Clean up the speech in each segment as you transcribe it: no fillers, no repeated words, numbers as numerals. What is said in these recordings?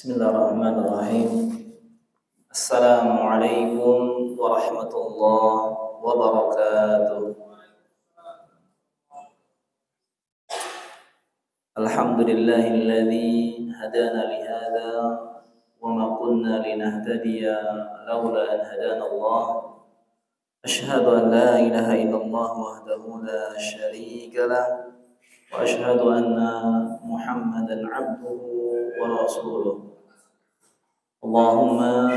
Bismillahirrahmanirrahim. Assalamualaikum warahmatullahi wabarakatuh. Alhamdulillahilladzi hadana li hadza wa ma kunna linahtadiya laula an hadana Allah. Asyhadu an la ilaha illallah wahdahu la syarika lah wa asyhadu anna Muhammadan abduhu wa rasuluh. Allahumma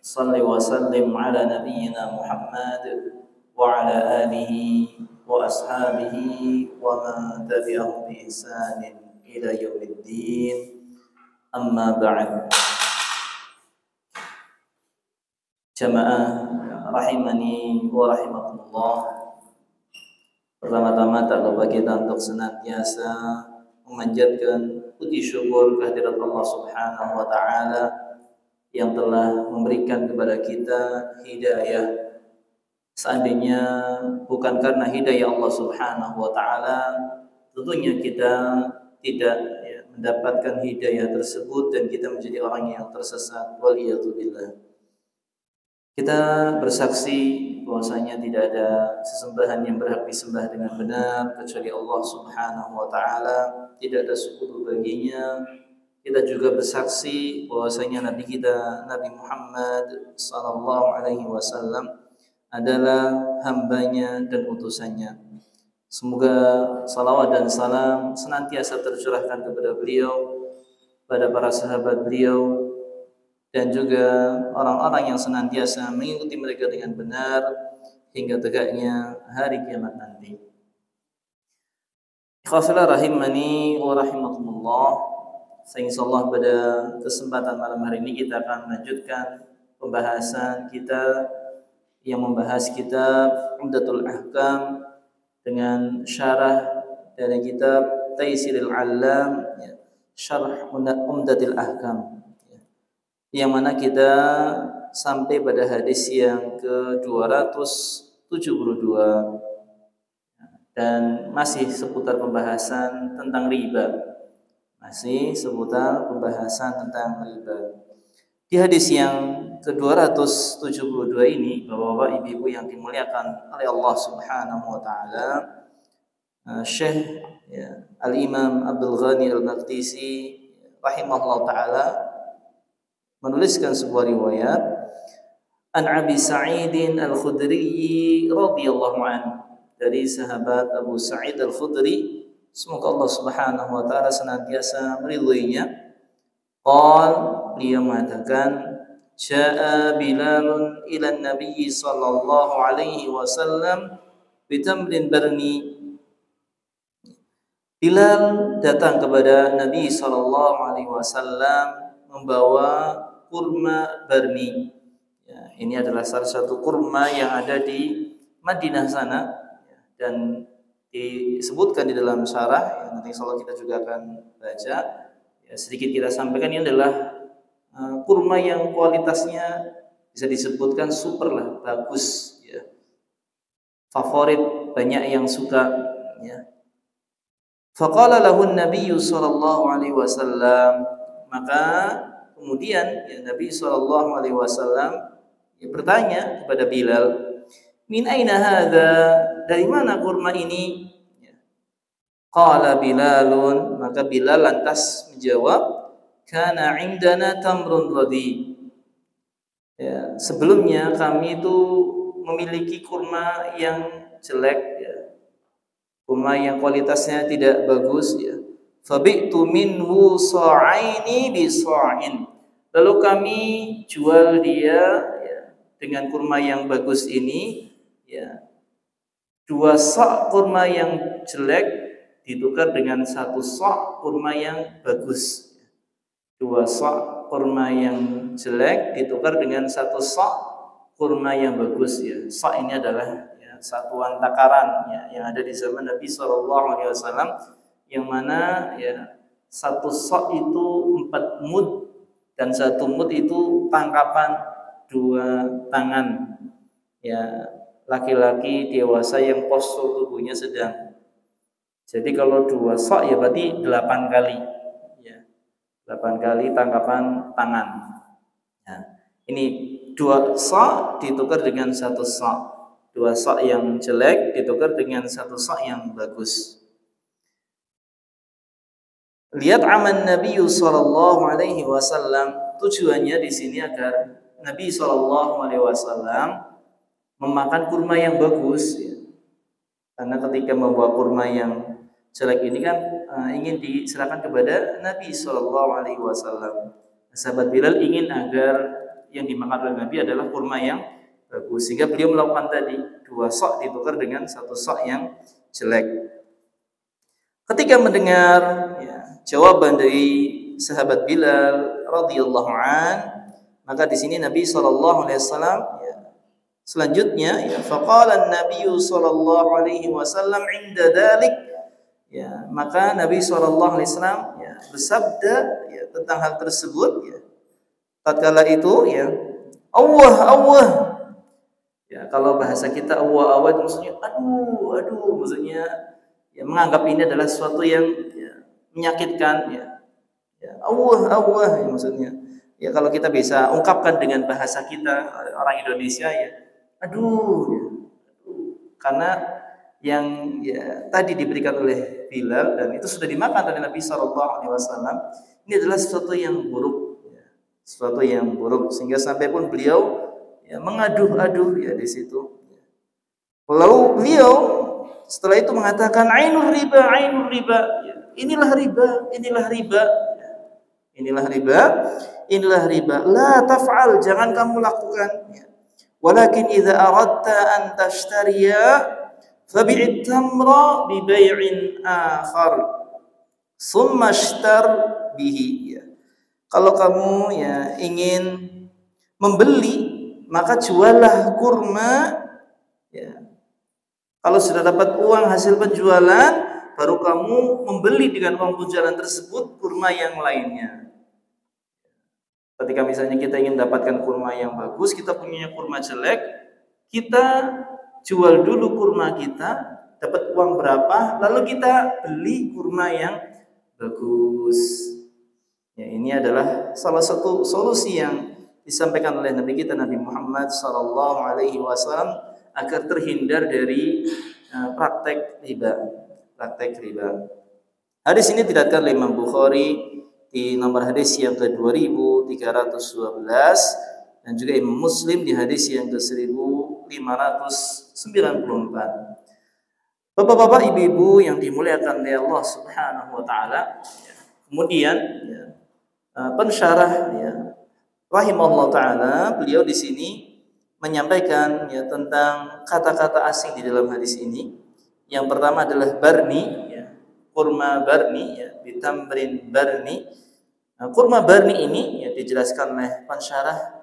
salli wa sallim ala nabiyyina Muhammad wa ala alihi wa ashabihi wa man tabi'ahum bi ihsanin ila yaumiddin. Amma ba'd. Jamaah rahimani wa rahimakumullah. Pertama-tama tak lupa kita untuk senantiasa memanjatkan puji syukur kehadirat Allah Subhanahu wa taala yang telah memberikan kepada kita hidayah. Seandainya bukan karena hidayah Allah Subhanahu wa taala, tentunya kita tidak mendapatkan hidayah tersebut dan kita menjadi orang yang tersesat. Waliyadzubillah. Kita bersaksi bahwasanya tidak ada sesembahan yang berhak disembah dengan benar kecuali Allah Subhanahu wa taala, tidak ada sekutu baginya. Kita juga bersaksi bahwasanya Nabi kita Nabi Muhammad sallallahu alaihi wasallam adalah hambanya dan utusannya. Semoga salawat dan salam senantiasa tercurahkan kepada beliau, pada para sahabat beliau, dan juga orang-orang yang senantiasa mengikuti mereka dengan benar hingga tegaknya hari kiamat nanti. Ikhwafillah rahimani wa rahimakumullah. Insyaallah pada kesempatan malam hari ini kita akan melanjutkan pembahasan kita yang membahas kitab Umdatul Ahkam dengan syarah dari kitab Taisirul Allam, Syarh Umdatul Ahkam, yang mana kita sampai pada hadis yang ke-272 dan masih seputar pembahasan tentang riba. Di hadis yang ke-272 ini, Bapak-bapak, Ibu-ibu yang dimuliakan oleh Allah Subhanahu wa taala, Syekh Al-Imam Abdul Ghani Al-Maqdisi rahimahullah taala menuliskan sebuah riwayat an Abi Sa'id Al-Khudri radhiyallahu anhu, dari sahabat Abu Sa'id Al-Khudri, semoga Allah Subhanahu wa taala senantiasa meridhoinya. Dia mengatakan, "Sya'a Bilal ila Nabi sallallahu alaihi wasallam bitamrin barni." Bilal datang kepada Nabi sallallahu alaihi wasallam membawa kurma barni. Ini adalah salah satu kurma yang ada di Madinah sana, dan disebutkan di dalam syarah yang nanti insyaallah kita juga akan baca. Sedikit kita sampaikan, ini adalah kurma yang kualitasnya bisa disebutkan super lah, bagus, favorit, banyak yang suka. Faqala lahu an-nabiy sallallahu alaihi wasallam, maka kemudian Nabi sallallahu alaihi wasallam bertanya kepada Bilal, "Min aina hadza?" Dari mana kurma ini? Qala Bilalun, maka Bilal lantas menjawab, "Kana indana tamrun radhi." Sebelumnya kami itu memiliki kurma yang jelek, kurma yang kualitasnya tidak bagus, Fabi'tu minhu sa'aini bi sa'in. Lalu kami jual dia dengan kurma yang bagus ini, 2 sa' kurma yang jelek ditukar dengan 1 sa' kurma yang bagus. 2 sa' kurma yang jelek ditukar dengan 1 sa' kurma yang bagus. Sa' ini adalah satuan takaran yang ada di zaman Nabi SAW, yang mana 1 sa' itu 4 mud, dan 1 mud itu tangkapan 2 tangan. Laki-laki dewasa yang postur tubuhnya sedang. Jadi kalau 2 sa' berarti 8 kali. 8 kali tangkapan tangan. Nah, ini 2 sa' ditukar dengan 1 sa'. 2 sa' yang jelek ditukar dengan 1 sa' yang bagus. Lihat aman Nabi sallallahu alaihi wasallam, tujuannya di sini agar Nabi sallallahu alaihi wasallam memakan kurma yang bagus ya. Karena ketika membawa kurma yang jelek ini kan ingin diserahkan kepada Nabi sallallahu alaihi wasallam. Sahabat Bilal ingin agar yang dimakan oleh Nabi adalah kurma yang bagus, sehingga beliau melakukan tadi 2 sok ditukar dengan 1 sok yang jelek. Ketika mendengar jawaban dari sahabat Bilal radhiyallahu an, maka di sini Nabi sallallahu alaihi wasallam selanjutnya faqala an-nabiy sallallahu alaihi wasallam 'inda dzalik, maka Nabi sallallahu alaihi wasallam bersabda tentang hal tersebut tatkala itu Allah kalau bahasa kita Allah itu maksudnya aduh maksudnya menganggap ini adalah sesuatu yang menyakitkan Allah maksudnya kalau kita bisa ungkapkan dengan bahasa kita orang Indonesia aduh karena yang tadi diberikan oleh Bilal dan itu sudah dimakan oleh Nabi sallallahu alaihi wasallam, ini adalah sesuatu yang buruk sehingga sampai pun beliau mengaduh di situ. Lalu beliau setelah itu mengatakan ainur riba, inilah riba, la taf'al, jangan kamu lakukan. Walakin idza aradta an tashtariya fabi'it tamra bi bai'in akhar summa ishtar bihi. Kalau kamu ingin membeli, maka juallah kurma kalau sudah dapat uang hasil penjualan, baru kamu membeli dengan uang penjualan tersebut kurma yang lainnya. Ketika misalnya kita ingin dapatkan kurma yang bagus, kita punya kurma jelek, kita jual dulu kurma kita, dapat uang berapa, lalu kita beli kurma yang bagus. Ini adalah salah satu solusi yang disampaikan oleh Nabi kita Nabi Muhammad sallallahu alaihi wasallam agar terhindar dari praktek riba. Hadis ini diriwayatkan oleh Imam Bukhari di nomor hadis yang ke-2312 dan juga Imam Muslim di hadis yang ke-1594. Bapak-bapak, ibu-ibu yang dimuliakan oleh Allah Subhanahu wa taala, kemudian pensyarah rahimahullah taala, beliau di sini menyampaikan tentang kata-kata asing di dalam hadis ini. Yang pertama adalah barni, kurma barni, bitamrin barni. Nah, kurma barni ini dijelaskan oleh pensyarah.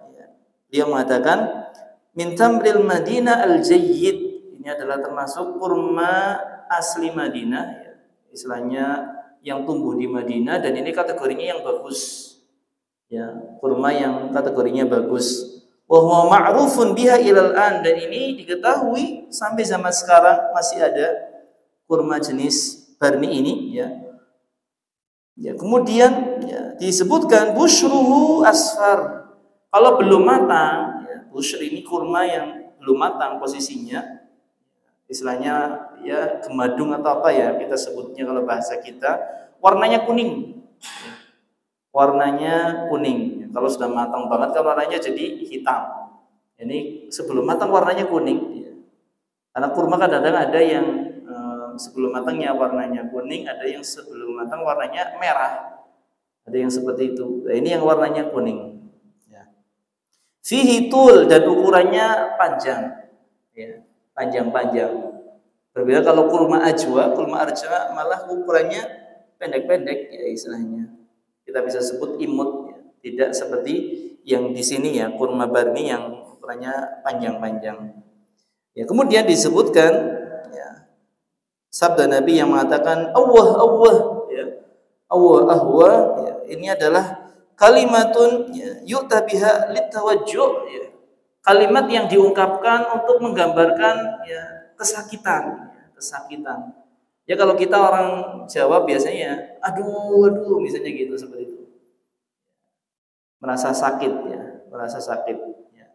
Dia mengatakan min tamril Madinah al-jayyid. Ini adalah termasuk kurma asli Madinah, istilahnya yang tumbuh di Madinah, dan ini kategorinya yang bagus. Kurma yang kategorinya bagus. Wa huwa ma'rufun biha ilal an, dan ini diketahui sampai zaman sekarang masih ada kurma jenis barni ini kemudian disebutkan bushruhu asfar, kalau belum matang bushr ini kurma yang belum matang posisinya, istilahnya gemadung atau apa kita sebutnya kalau bahasa kita, warnanya kuning. Kalau sudah matang banget kan warnanya jadi hitam. Ini sebelum matang warnanya kuning. Karena kurma kadang-kadang ada yang sebelum matangnya warnanya kuning, ada yang sebelum matang warnanya merah. Ada yang seperti itu. Nah, ini yang warnanya kuning. Fihi tul, dan ukurannya panjang. Panjang-panjang. Berbeda kalau kurma arja malah ukurannya pendek-pendek istilahnya. Kita bisa sebut imut, tidak seperti yang di sini kurma barni yang ukurannya panjang-panjang. Kemudian disebutkan sabda Nabi yang mengatakan Allah ini adalah kalimatun yu'ta biha litawajjuh, kalimat yang diungkapkan untuk menggambarkan kesakitan. Kalau kita orang Jawa biasanya aduh misalnya gitu, seperti itu. merasa sakit ya, merasa sakit ya.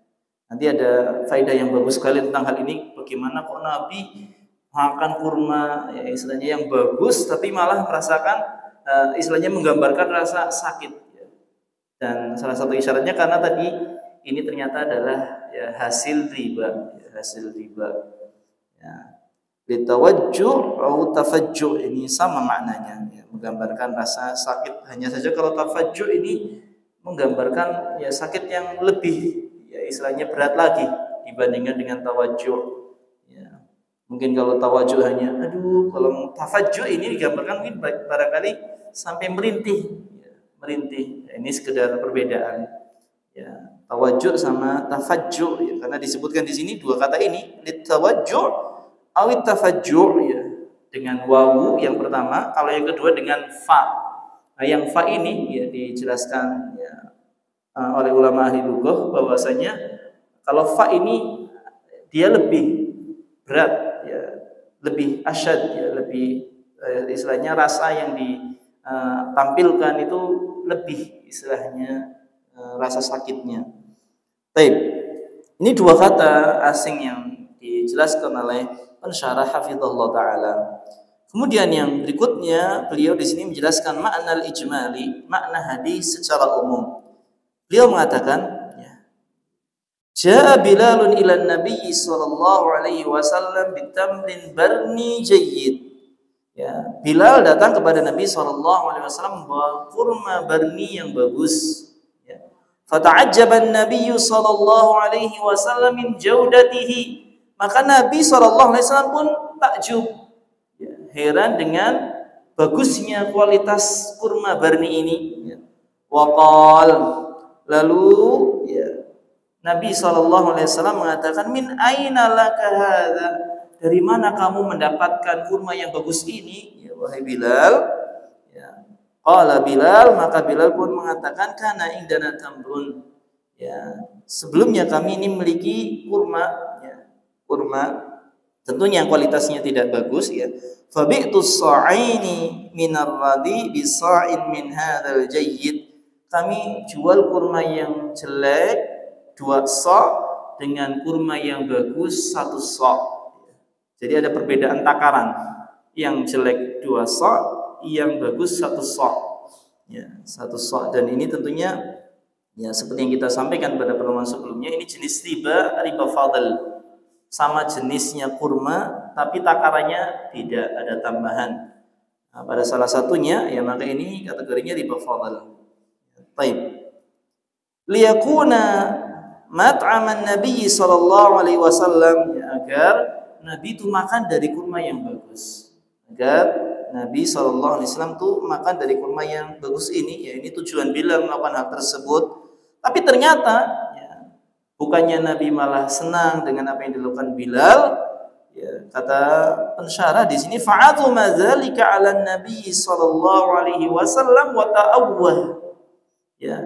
Nanti ada faedah yang bagus sekali tentang hal ini, bagaimana kok Nabi makan kurma ya, istilahnya yang bagus tapi malah merasakan istilahnya menggambarkan rasa sakit ya. Dan salah satu isyaratnya karena tadi ini ternyata adalah ya, hasil riba ya, hasil riba ya. Bitawajjuh atau tafajjuh ini sama maknanya ya, menggambarkan rasa sakit. Hanya saja kalau tafajjuh ini menggambarkan ya sakit yang lebih ya istilahnya berat lagi dibandingkan dengan tawajjuh ya. Mungkin kalau tawajjuh hanya aduh, kalau tafajjuh ini digambarkan mungkin barangkali sampai merintih ya, merintih ya, ini sekedar perbedaan ya, tawajjuh sama tafajjuh ya, karena disebutkan di sini dua kata ini litawajjuh awit tafajjuh ya, dengan wawu yang pertama, kalau yang kedua dengan fa. Nah, yang fa ini ya dijelaskan ya, oleh ulama ahli lughah bahwasanya kalau fa ini dia lebih berat ya, lebih asyad ya, lebih istilahnya rasa yang ditampilkan itu lebih istilahnya rasa sakitnya. Baik. Ini dua kata asing yang dijelaskan oleh pensyarah hafizahullah taala. Kemudian yang berikutnya beliau di sini menjelaskan makna al-ijmali, makna hadis secara umum. Beliau mengatakan ya, Ja'a Bilalun ila Nabi sallallahu alaihi wasallam bitamrin barni jayyid. Ya, Bilal datang kepada Nabi sallallahu alaihi wasallam membawa kurma barni yang bagus. Ya. Fata'ajjaba an-nabiy sallallahu alaihi wasallam min jaudatihi. Maka Nabi SAW pun takjub ya, heran dengan bagusnya kualitas kurma barni ini ya. Waqal, lalu ya, Nabi SAW mengatakan min aina laka hadza, dari mana kamu mendapatkan kurma yang bagus ini ya, wahai Bilal ya. Qala Bilal, maka Bilal pun mengatakan kana indana tamrun ya, sebelumnya kami ini memiliki kurma kurma tentunya kualitasnya tidak bagus ya. Fabi'tu as-sa'aini minar radi bi sa'in min hadzal jayyid. Kami jual kurma yang jelek 2 sa' dengan kurma yang bagus 1 sa'. Jadi ada perbedaan takaran. Yang jelek 2 sa', yang bagus 1 sa'. Ya, 1 sa', dan ini tentunya ya seperti yang kita sampaikan pada pertemuan sebelumnya, ini jenis riba fadl. Sama jenisnya kurma tapi takarannya tidak ada tambahan. Nah, pada salah satunya ya maka ini kategorinya riba fadl. Baik. Liyakuna mat'aman Nabi sallallahu alaihi wasallam ya, agar Nabi itu makan dari kurma yang bagus. Agar Nabi sallallahu alaihi wasallam tuh makan dari kurma yang bagus ini ya, ini tujuan Bilal melakukan hal tersebut. Tapi ternyata bukannya Nabi malah senang dengan apa yang dilakukan Bilal ya, kata pensyarah di sini fa'atu madzalika 'ala Nabi sallallahu alaihi wasallam wa ta'awwah ya,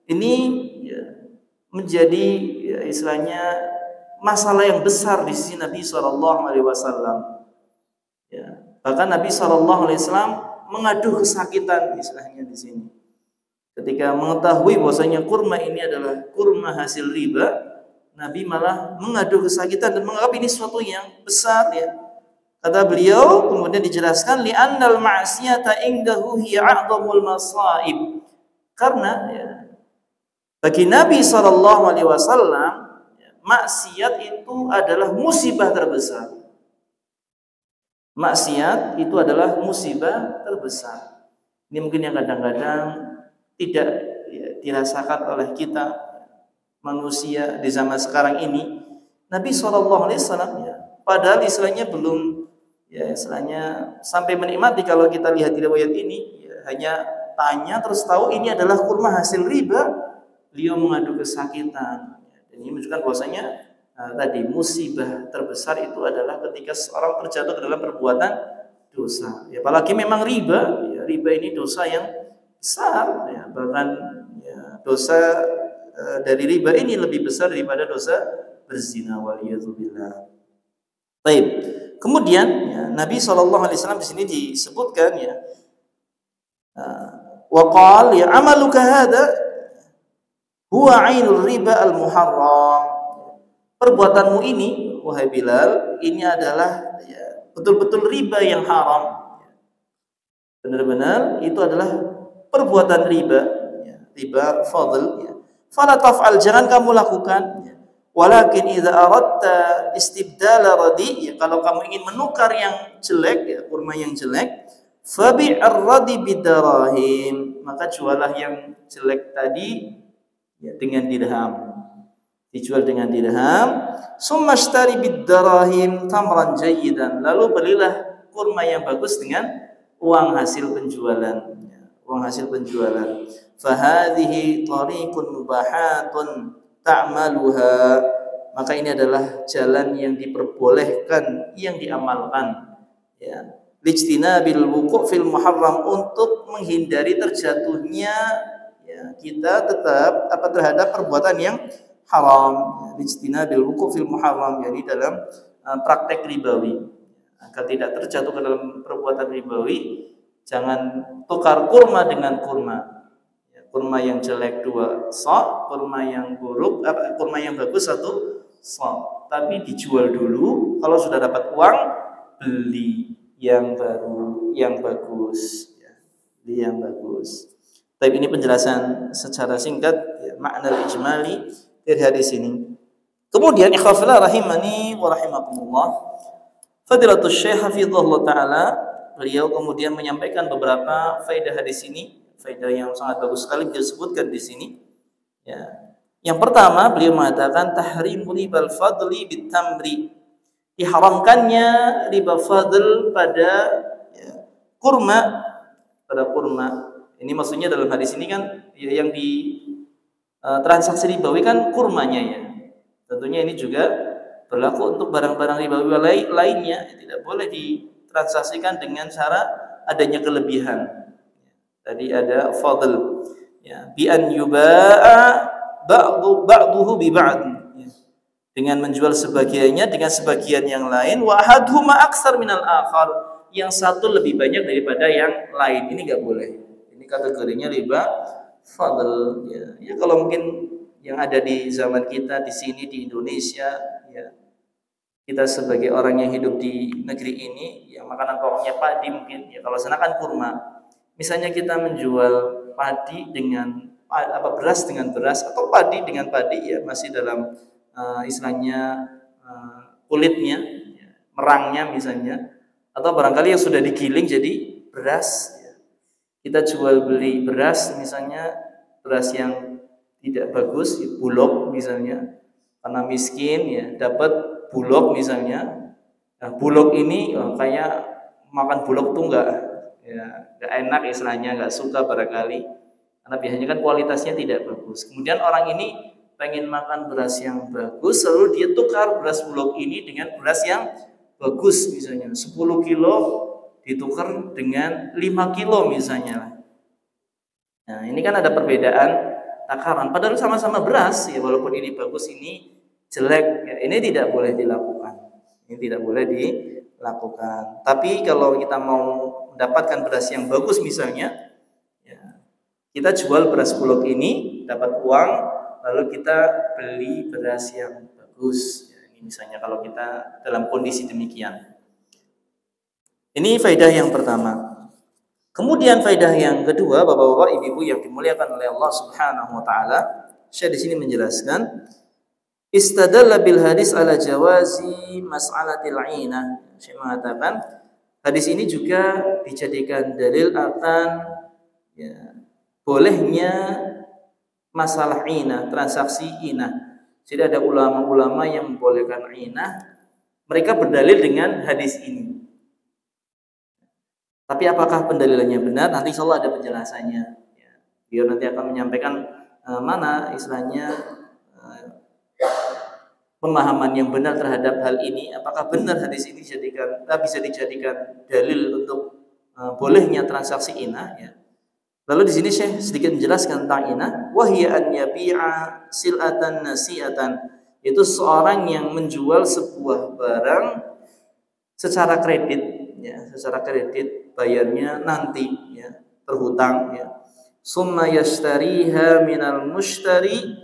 ini ya, menjadi ya, istilahnya masalah yang besar di sisi Nabi sallallahu alaihi wasallam ya, bahkan Nabi sallallahu alaihi wasallam mengadu kesakitan istilahnya di sini. Ketika mengetahui bahwasanya kurma ini adalah kurma hasil riba, Nabi malah mengadu kesakitan dan menganggap ini sesuatu yang besar ya. Kata beliau, kemudian dijelaskan li'annal ma'siyata indahu hiya a'dhamul masaib. Karena ya, bagi Nabi sallallahu alaihi wasallam maksiat itu adalah musibah terbesar. Maksiat itu adalah musibah terbesar. Ini mungkin yang kadang-kadang tidak ya, dirasakan oleh kita manusia di zaman sekarang ini. Nabi SAW ya, padahal istilahnya belum ya istilahnya sampai menikmati. Kalau kita lihat di riwayat ini ya, hanya tanya terus tahu ini adalah kurma hasil riba, beliau mengadu kesakitan dan ini menunjukkan bahwasanya tadi musibah terbesar itu adalah ketika seorang terjatuh ke dalam perbuatan dosa ya, apalagi memang riba ya, riba ini dosa yang besar ya, bahkan ya, dosa dari riba ini lebih besar daripada dosa berzina waliyadzubillah. Baik. Kemudian ya, Nabi SAW di sini disebutkan ya waqal ya amaluka hada huwa ainul riba al-muharram. Perbuatanmu ini wahai Bilal, ini adalah ya, betul-betul riba yang haram. Benar-benar itu adalah perbuatan riba, ya, riba fadl. Ya. Fala taf'al, jangan kamu lakukan. Ya. Walakin idza aradta istibdala radi, ya, kalau kamu ingin menukar yang jelek, ya, kurma yang jelek, fabi' ar-radi bidarahim, maka jualah yang jelek tadi ya, dengan dirham. Dijual dengan dirham, summa ashtari bidarahim tamran jayyidan, lalu belilah kurma yang bagus dengan uang hasil penjualan. Uang hasil penjualan. Fahadhihi tariqun mubahatun ta'maluha, maka ini adalah jalan yang diperbolehkan, yang diamalkan. Ya. Lijtinabil wuqu' fil muharram, untuk menghindari terjatuhnya ya, kita tetap terhadap perbuatan yang haram. Lijtinabil wuqu' fil muharram, jadi dalam praktek ribawi, agar tidak terjatuh ke dalam perbuatan ribawi. Jangan tukar kurma dengan kurma. Ya, kurma yang jelek 2 sa', kurma yang buruk kurma yang bagus 1 sa'. Tapi dijual dulu, kalau sudah dapat uang beli yang baru, yang bagus, ya, beli yang bagus. Tapi ini penjelasan secara singkat ya, makna ijmali dari hadis ini. Kemudian ikhwafillah rahimani wa rahimakumullah, Fadilatul Syekh hafizahullah taala, beliau kemudian menyampaikan beberapa faedah hadis ini, faedah yang sangat bagus sekali beliau sebutkan di sini. Ya. Yang pertama, beliau mengatakan tahrimu ribal fadli bitamri, diharamkannya riba fadl pada ya, kurma, pada kurma. Ini maksudnya dalam hadis ini kan ya, yang di transaksi ribawi kan kurmanya ya. Tentunya ini juga berlaku untuk barang-barang ribawi lainnya, tidak boleh ditransaksikan dengan cara adanya kelebihan. Tadi ada fadl, ya, bi an yuba'a ba'duhu bi ba'd, ya, dengan menjual sebagiannya dengan sebagian yang lain, wa ahaduhuma aktsar minal akhar, yang satu lebih banyak daripada yang lain. Ini enggak boleh. Ini kategorinya riba fadl, ya. Ya kalau mungkin yang ada di zaman kita di sini di Indonesia, ya, kita sebagai orang yang hidup di negeri ini, yang makanan pokoknya padi mungkin, ya kalau sana kan kurma. Misalnya kita menjual padi dengan beras dengan beras, atau padi dengan padi, ya masih dalam istilahnya kulitnya, ya, merangnya misalnya, atau barangkali yang sudah digiling jadi beras. Ya. Kita jual beli beras, misalnya beras yang tidak bagus, ya, bulog misalnya, karena miskin ya dapat bulog misalnya. Nah, bulog ini kayak makan bulog tuh enggak enak istilahnya, enggak suka barangkali, karena biasanya kan kualitasnya tidak bagus. Kemudian orang ini pengen makan beras yang bagus, lalu dia tukar beras bulog ini dengan beras yang bagus, misalnya 10 kilo ditukar dengan 5 kilo misalnya. Nah, ini kan ada perbedaan takaran, padahal sama-sama beras ya, walaupun ini bagus ini jelek ya, ini tidak boleh dilakukan. Ini tidak boleh dilakukan. Tapi kalau kita mau mendapatkan beras yang bagus misalnya, ya, kita jual beras bulog ini dapat uang, lalu kita beli beras yang bagus. Ya, ini misalnya kalau kita dalam kondisi demikian. Ini faedah yang pertama. Kemudian faedah yang kedua, Bapak-bapak, Ibu-ibu yang dimuliakan oleh Allah Subhanahu wa taala, Syekh di sini menjelaskan istadalla bil hadis ala jawazi mas'alatil 'ainah. Syekh mengatakan hadis ini juga dijadikan dalil akan ya, bolehnya masalah 'ainah, transaksi 'ainah. Jadi ada ulama-ulama yang membolehkan 'ainah, mereka berdalil dengan hadis ini. Tapi apakah pendalilannya benar? Nanti insyaallah ada penjelasannya. Ya, beliau nanti akan menyampaikan mana istilahnya pemahaman yang benar terhadap hal ini. Apakah benar hadis ini bisa dijadikan dalil untuk bolehnya transaksi inah? Ya. Lalu di sini Syekh sedikit menjelaskan tentang inah. Wahya an yabi'a sil'atan nasi'atan, itu seorang yang menjual sebuah barang secara kredit, ya, secara kredit, bayarnya nanti, ya, terhutang, ya. summa yashtariha minal mushtari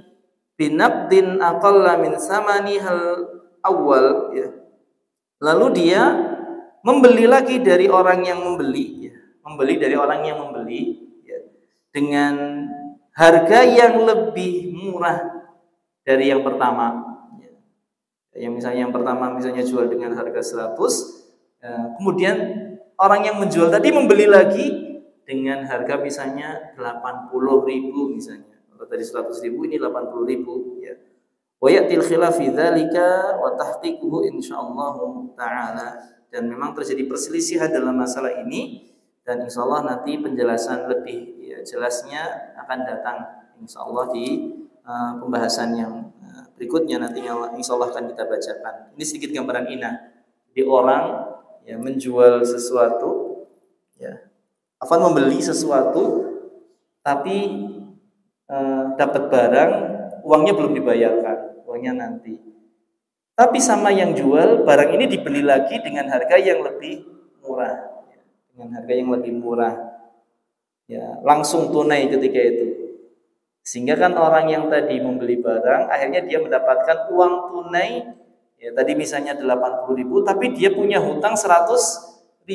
binaqdin aqalla min samanihal awal, ya. Lalu dia membeli lagi dari orang yang membeli, ya. Membeli dari orang yang membeli, ya, dengan harga yang lebih murah dari yang pertama, ya. Yang misalnya yang pertama misalnya jual dengan harga 100, kemudian orang yang menjual tadi membeli lagi dengan harga misalnya 80.000 misalnya. Kalau tadi 100.000 ini 80.000, ya. Wa ya'til khilaf fi dzalika wa tahqiquhu insyaallah taala. Dan memang terjadi perselisihan dalam masalah ini, dan insyaallah nanti penjelasan lebih, ya, jelasnya akan datang insyaallah di pembahasan yang berikutnya nanti yang insyaallah akan kita bacakan. Ini sedikit gambaran inah. Di orang, ya, menjual sesuatu, ya, membeli sesuatu tapi dapat barang, uangnya belum dibayarkan, uangnya nanti. Tapi sama yang jual, barang ini dibeli lagi dengan harga yang lebih murah, dengan harga yang lebih murah, ya, langsung tunai ketika itu. Sehingga kan orang yang tadi membeli barang, akhirnya dia mendapatkan uang tunai, ya, tadi misalnya 80.000, tapi dia punya hutang 100.000,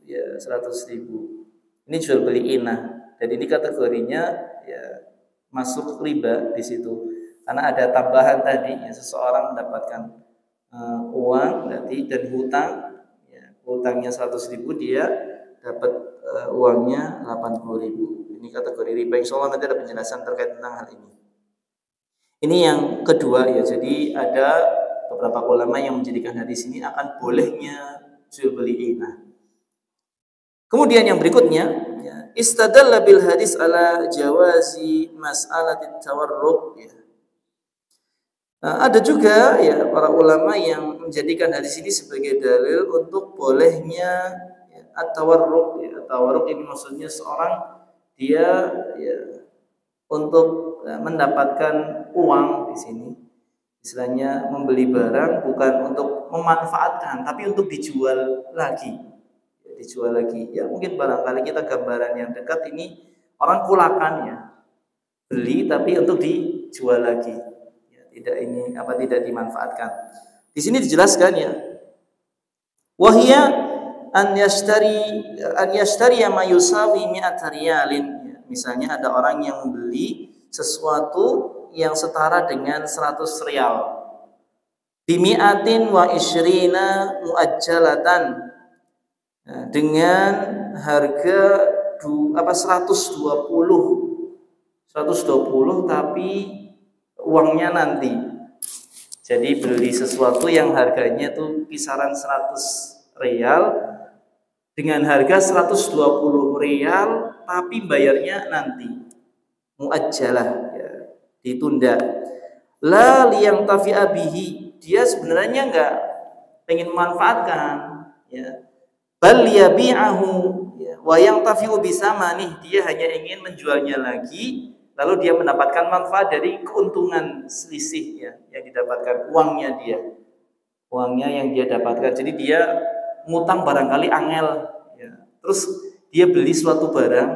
ya, 100.000. Ini jual beli inah, dan ini kategorinya, ya, masuk riba di situ. Karena ada tambahan tadi, ya, seseorang mendapatkan uang nanti dan hutang, ya, hutangnya 100.000, dia dapat uangnya 80.000. Ini kategori riba. Insyaallah nanti ada penjelasan terkait tentang hal ini. Ini yang kedua, ya. Jadi ada beberapa ulama yang menjadikan hadis ini akan bolehnya jual beli inah. Kemudian yang berikutnya, ya, istadalla bil hadis ala jawazi mas'alatit tawarruk, ya. Ada juga, ya, para ulama yang menjadikan hadis ini sebagai dalil untuk bolehnya, ya, at-tawarruk, ya. At-tawarruk ini maksudnya seorang dia, ya, untuk mendapatkan uang di sini. Istilahnya membeli barang bukan untuk memanfaatkan, tapi untuk dijual lagi. Ya, dijual lagi. Ya, mungkin barangkali kita gambaran yang dekat ini orang kulakan, ya. Beli tapi untuk dijual lagi. Tidak dimanfaatkan. Di sini dijelaskan, ya, wahia an yashtari ma yusawi mi'at riyalin, ya. Misalnya ada orang yang membeli sesuatu yang setara dengan 100 rial bimi'atin wa isyrina muajjalatan, dengan harga 120 tapi uangnya nanti. Jadi beli sesuatu yang harganya tuh kisaran 100 rial dengan harga 120 rial tapi bayarnya nanti. Muajjalah, ya, ditunda. La liyang tafi'a bihi, dia sebenarnya enggak pengen memanfaatkan, ya. Bal yabi'ahu, ya, wa yang tafi'u bisamani, dia hanya ingin menjualnya lagi. Lalu dia mendapatkan manfaat dari keuntungan selisih, ya, yang didapatkan, uangnya yang dia dapatkan. Jadi dia ngutang barangkali angel, ya. Terus dia beli suatu barang,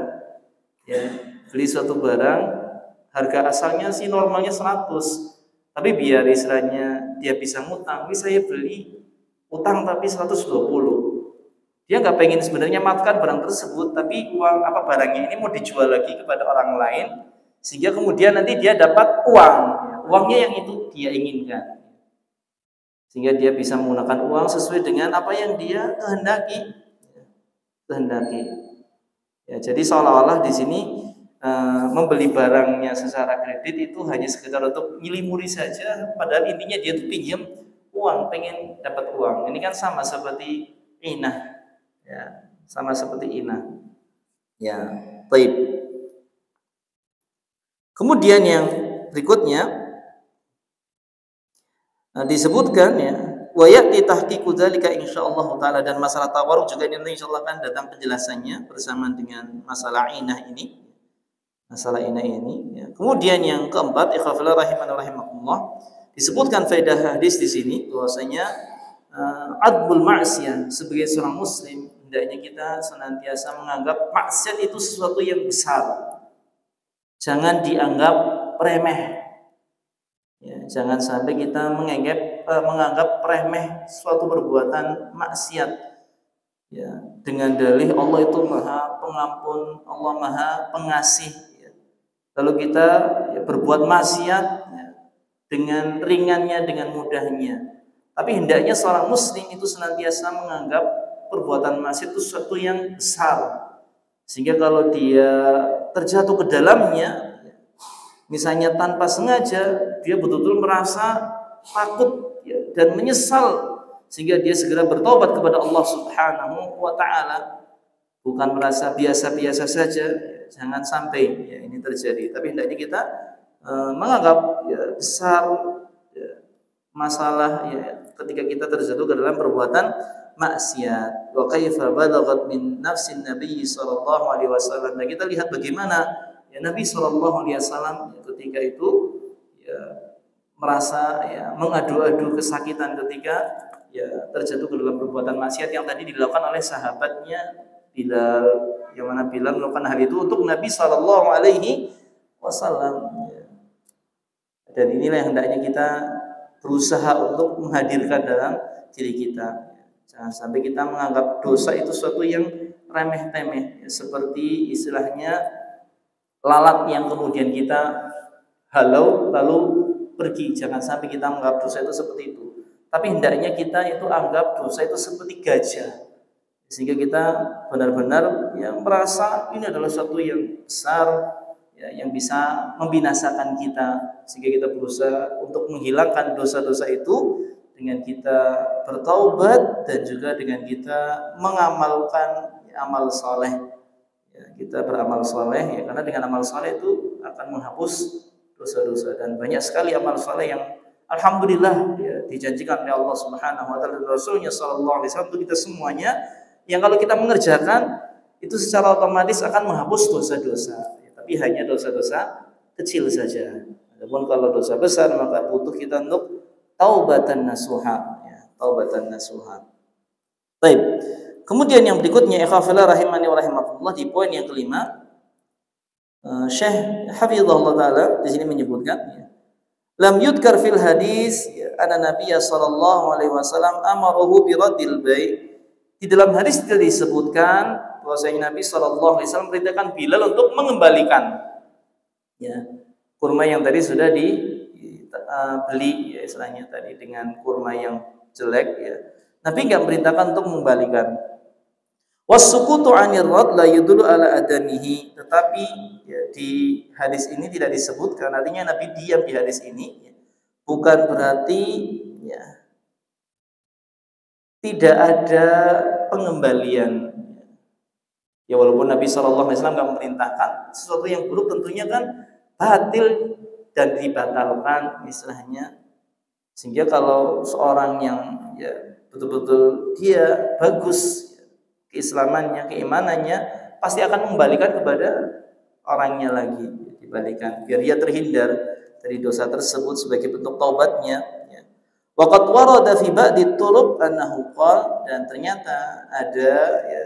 ya, harga asalnya sih normalnya 100, tapi biar istilahnya dia bisa ngutang, ini saya beli utang tapi 120. Dia nggak pengen sebenarnya makan barang tersebut, tapi barangnya ini mau dijual lagi kepada orang lain, sehingga kemudian nanti dia dapat uangnya yang itu dia inginkan, sehingga dia bisa menggunakan uang sesuai dengan apa yang dia kehendaki. Ya, jadi seolah-olah di sini membeli barangnya secara kredit itu hanya sekedar untuk nyilimuri saja, padahal intinya dia tuh pinjam uang, pengen dapat uang. Ini kan sama seperti inah, ya, ya, baik. Kemudian yang berikutnya disebutkan, ya, wa ya'ti tahqiqu dzalika insyaallah taala, dan masalah tawarruk juga ini insyaallah akan datang penjelasannya bersama dengan masalah inah ini. Ya. Kemudian yang keempat, ikhwafillah rahimakumullah, disebutkan faedah hadis di sini bahwasanya adbul ma'siyah, sebagai seorang muslim hendaknya kita senantiasa menganggap maksiat itu sesuatu yang besar. jangan dianggap remeh. Ya, jangan sampai kita menganggap remeh suatu perbuatan maksiat. Ya, dengan dalih Allah itu Maha Pengampun, Allah Maha Pengasih. Ya. Lalu kita berbuat maksiat ya, dengan ringannya, dengan mudahnya. Tapi hendaknya seorang muslim itu senantiasa menganggap perbuatan maksiat itu sesuatu yang besar. Sehingga kalau dia terjatuh ke dalamnya, misalnya tanpa sengaja, dia betul-betul merasa takut ya, dan menyesal, sehingga dia segera bertobat kepada Allah Subhanahu wa taala. Bukan merasa biasa-biasa saja, jangan sampai ya, ini terjadi. Tapi hendaknya kita menganggap ya, besar ya, masalah ya, ketika kita terjatuh ke dalam perbuatan maksiat. Wa kaifa balaghat min nafsin Nabi sallallahu alaihi wasallam. Nah, kita lihat bagaimana ya, Nabi sallallahu alaihi wasallam ketika itu ya, merasa ya, mengadu-adu kesakitan ketika ya, terjatuh ke dalam perbuatan maksiat yang tadi dilakukan oleh sahabatnya Bilal, yang mana Bilal melakukan hal itu untuk Nabi sallallahu alaihi wasallam. Dan inilah yang hendaknya kita berusaha untuk menghadirkan dalam diri kita. Jangan sampai kita menganggap dosa itu sesuatu yang remeh-temeh, ya, seperti istilahnya lalat yang kemudian kita halau lalu pergi. Jangan sampai kita menganggap dosa itu seperti itu. Tapi hendaknya kita itu anggap dosa itu seperti gajah, sehingga kita benar-benar yang merasa ini adalah sesuatu yang besar ya, yang bisa membinasakan kita, sehingga kita berusaha untuk menghilangkan dosa-dosa itu dengan kita bertaubat dan juga dengan kita mengamalkan ya, amal soleh ya, kita beramal soleh ya, karena dengan amal soleh itu akan menghapus dosa-dosa. Dan banyak sekali amal soleh yang alhamdulillah ya, dijanjikan oleh Allah Subhanahu wa taala dan Rasulnya sallallahu alaihi wasallam untuk kita semuanya, yang kalau kita mengerjakan itu secara otomatis akan menghapus dosa-dosa ya, tapi hanya dosa-dosa kecil saja. Adapun kalau dosa besar maka butuh kita untuk taubatan nasuha ya, taubatan nasuha. Baik. Kemudian yang berikutnya ikhwafillah rahimani wa rahimakumullah, di poin yang kelima, Syekh Hafizahullah taala di sini menyebutkan ya, lam yudkar fil hadis ya, anna Nabiy sallallahu alaihi wasallam amarahu bi raddil bai'. Di dalam hadis tidak disebutkan bahwasanya Nabi sallallahu alaihi wasallam perintahkan Bilal untuk mengembalikan ya, kurma yang tadi sudah beli ya, istilahnya tadi dengan kurma yang jelek ya. Nabi enggak merintahkan untuk mengembalikan. Wasukutu 'anir rad la yadullu ala adamihi, tetapi ya, di hadis ini tidak disebutkan, artinya Nabi diam di hadis ini ya, bukan berarti ya, tidak ada pengembalian. Ya walaupun Nabi sallallahu alaihi wasallam enggak memerintahkan sesuatu yang buruk, tentunya kan batil dan dibatalkan istilahnya. Sehingga kalau seorang yang ya betul-betul dia bagus ya, keislamannya, keimanannya, pasti akan mengembalikan kepada orangnya lagi, dibalikan biar dia terhindar dari dosa tersebut sebagai bentuk taubatnya ya. Waqad warada fi ba'di turuq annahu qala, dan ternyata ada ya,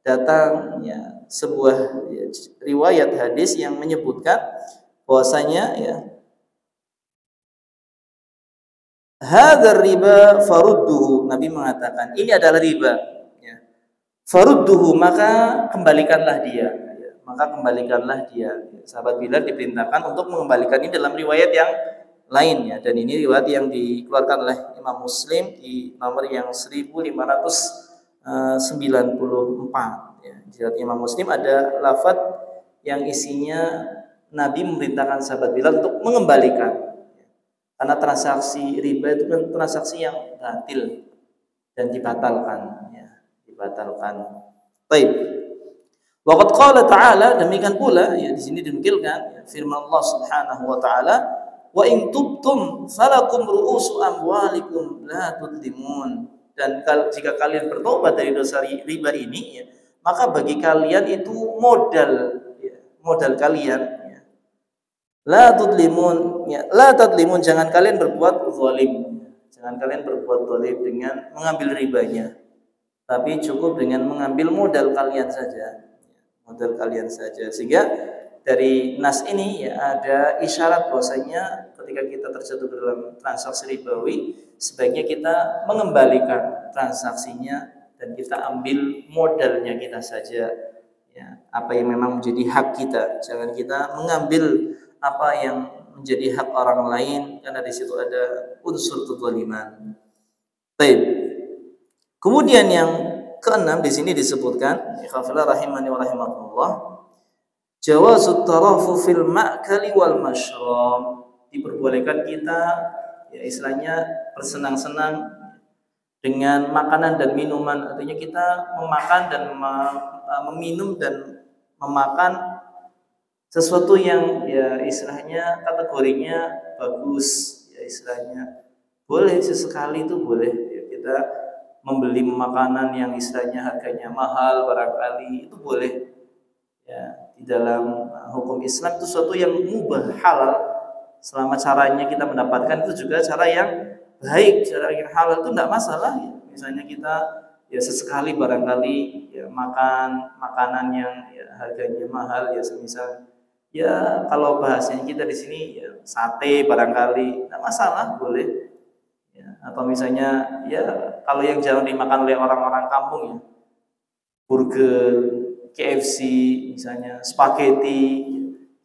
datang ya, sebuah ya, riwayat hadis yang menyebutkan bahwasanya ya, hadzal riba farudduhu, Nabi mengatakan ini adalah riba ya. Farudduhu, maka kembalikanlah dia ya, maka kembalikanlah dia. Sahabat Bilal diperintahkan untuk mengembalikan ini dalam riwayat yang lain ya, dan ini riwayat yang dikeluarkan oleh Imam Muslim di nomor yang 1594 ya. Di riwayat Imam Muslim ada lafaz yang isinya Nabi memerintahkan sahabat Bilal untuk mengembalikan, karena transaksi riba itu kan transaksi yang batil dan dibatalkan ya, dibatalkan. Baik. Waqad qala ta'ala, demikian pula ya, di sini dinukilkan ya, firman Allah Subhanahu wa taala, wa in tubtum falakum ru'usu amwalikum la tudlimun, dan jika kalian bertobat dari dosa riba ini ya, maka bagi kalian itu modal ya, modal kalian ya. La tudlimun ya, la tudlimun, jangan kalian berbuat zalim, jangan kalian berbuat zalim dengan mengambil ribanya, tapi cukup dengan mengambil modal kalian saja, modal kalian saja. Sehingga dari nas ini ya ada isyarat bahwasanya ketika kita terjatuh dalam transaksi ribawi, sebaiknya kita mengembalikan transaksinya dan kita ambil modalnya kita saja, ya, apa yang memang menjadi hak kita. Jangan kita mengambil apa yang menjadi hak orang lain, karena di situ ada unsur kezaliman. Baik. Kemudian yang keenam di sini disebutkan, ikhwafillah rahimani wa rahimakumullah, jawazut tarafu fil ma'kali wal mashrab. Diperbolehkan kita ya istilahnya bersenang-senang dengan makanan dan minuman. Artinya kita memakan dan meminum dan memakan sesuatu yang ya istilahnya kategorinya bagus, ya istilahnya boleh sesekali itu boleh ya, kita membeli makanan yang istilahnya harganya mahal barangkali itu boleh ya. Di dalam hukum Islam itu sesuatu yang mubah, halal, selama caranya kita mendapatkan itu juga cara yang baik, cara yang halal itu tidak masalah ya. Misalnya kita ya sesekali barangkali ya makan makanan yang ya, harganya mahal ya, semisal ya kalau bahasanya kita di sini ya, sate barangkali tidak masalah, boleh ya. Atau misalnya ya kalau yang jarang dimakan oleh orang-orang kampung ya, burger, KFC misalnya, spaghetti,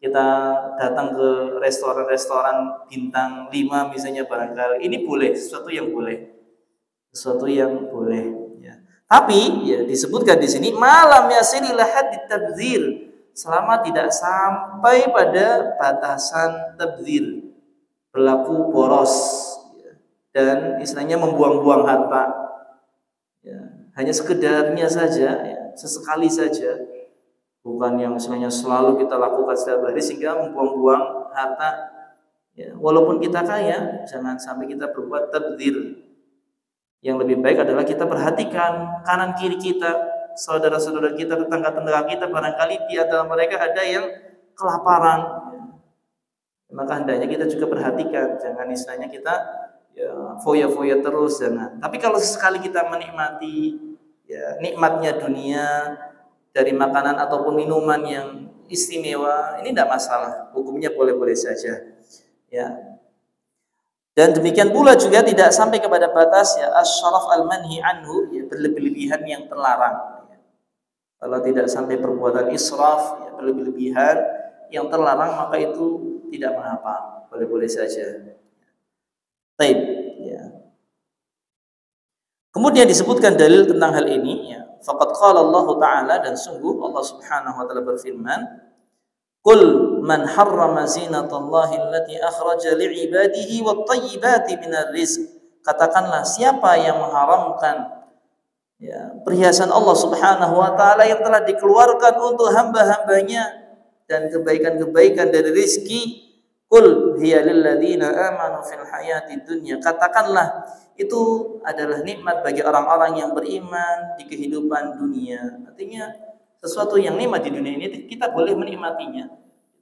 kita datang ke restoran-restoran bintang 5 misalnya barangkali, ini boleh, sesuatu yang boleh ya. Tapi ya disebutkan di sini malam yasilil hadd tabdzir, selama tidak sampai pada batasan tabdzir, berlaku boros ya, dan istilahnya membuang-buang harta ya, hanya sekedarnya saja ya, sesekali saja, bukan yang istilahnya selalu kita lakukan setiap hari sehingga membuang-buang harta ya. Walaupun kita kaya, jangan sampai kita berbuat tabdzir. Yang lebih baik adalah kita perhatikan kanan kiri kita, saudara-saudara kita, tetangga-tetangga kita, barangkali di antara mereka ada yang kelaparan ya. Maka hendaknya kita juga perhatikan, jangan istilahnya kita ya foya-foya terus, jangan. Tapi kalau sekali kita menikmati ya nikmatnya dunia dari makanan ataupun minuman yang istimewa, ini tidak masalah, hukumnya boleh-boleh saja ya. Dan demikian pula juga tidak sampai kepada batas ya asyraf al-manhi anhu ya, berlebih-lebihan yang terlarang ya. Kalau tidak sampai perbuatan israf ya, berlebih-lebihan yang terlarang, maka itu tidak mengapa, boleh-boleh saja. Baik ya. Kemudian disebutkan dalil tentang hal ini ya. Faqad qala Allah Ta'ala, dan sungguh Allah Subhanahu wa taala berfirman, "Qul man harrama zinatallahi allati akhraja li'ibadihi wat-thayyibati minar rizq." Katakanlah, siapa yang mengharamkan ya perhiasan Allah Subhanahu wa taala yang telah dikeluarkan untuk hamba-hambanya dan kebaikan-kebaikan dari rezeki. Qul hiya lil ladzina amanu fil hayatid dunya. Katakanlah, itu adalah nikmat bagi orang-orang yang beriman di kehidupan dunia. Artinya sesuatu yang nikmat di dunia ini kita boleh menikmatinya.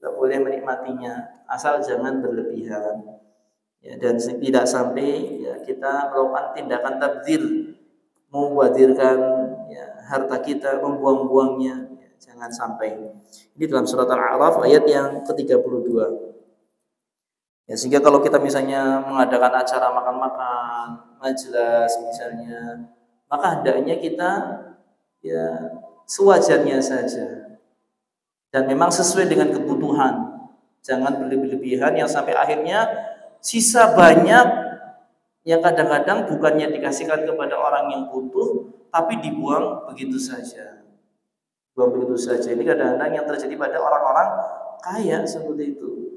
Kita boleh menikmatinya asal jangan berlebihan. Ya, dan tidak sampai ya, kita melakukan tindakan tabdzir, membadirkan ya, harta kita, membuang-buangnya. Ya, jangan sampai. Ini dalam surat Al-A'raf ayat yang ke-32. Ya, sehingga kalau kita misalnya mengadakan acara makan-makan, majelis misalnya, maka hendaknya kita ya sewajarnya saja dan memang sesuai dengan kebutuhan. Jangan berlebih-lebihan yang sampai akhirnya sisa banyak yang kadang-kadang bukannya dikasihkan kepada orang yang butuh, tapi dibuang begitu saja. Buang begitu saja. Ini kadang-kadang yang terjadi pada orang-orang kaya seperti itu.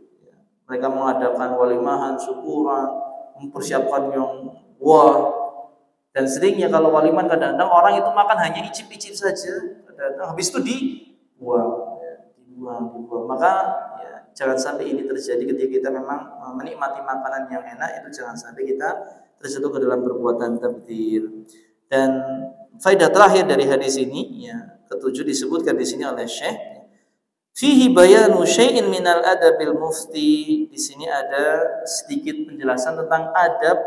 Mereka mengadakan walimahan, syukuran, mempersiapkan yang wah. Dan seringnya kalau walimahan kadang-kadang orang itu makan hanya icip-icip saja. Kadang-kadang habis itu dibuang. Maka ya, jangan sampai ini terjadi ketika kita memang menikmati makanan yang enak, itu jangan sampai kita terjatuh ke dalam perbuatan tabdzir. Dan faedah terakhir dari hadis ini ya, ketujuh disebutkan di sini oleh Syekh, fihi bayanu syai'in minal adabil mufti. Di sini ada sedikit penjelasan tentang adab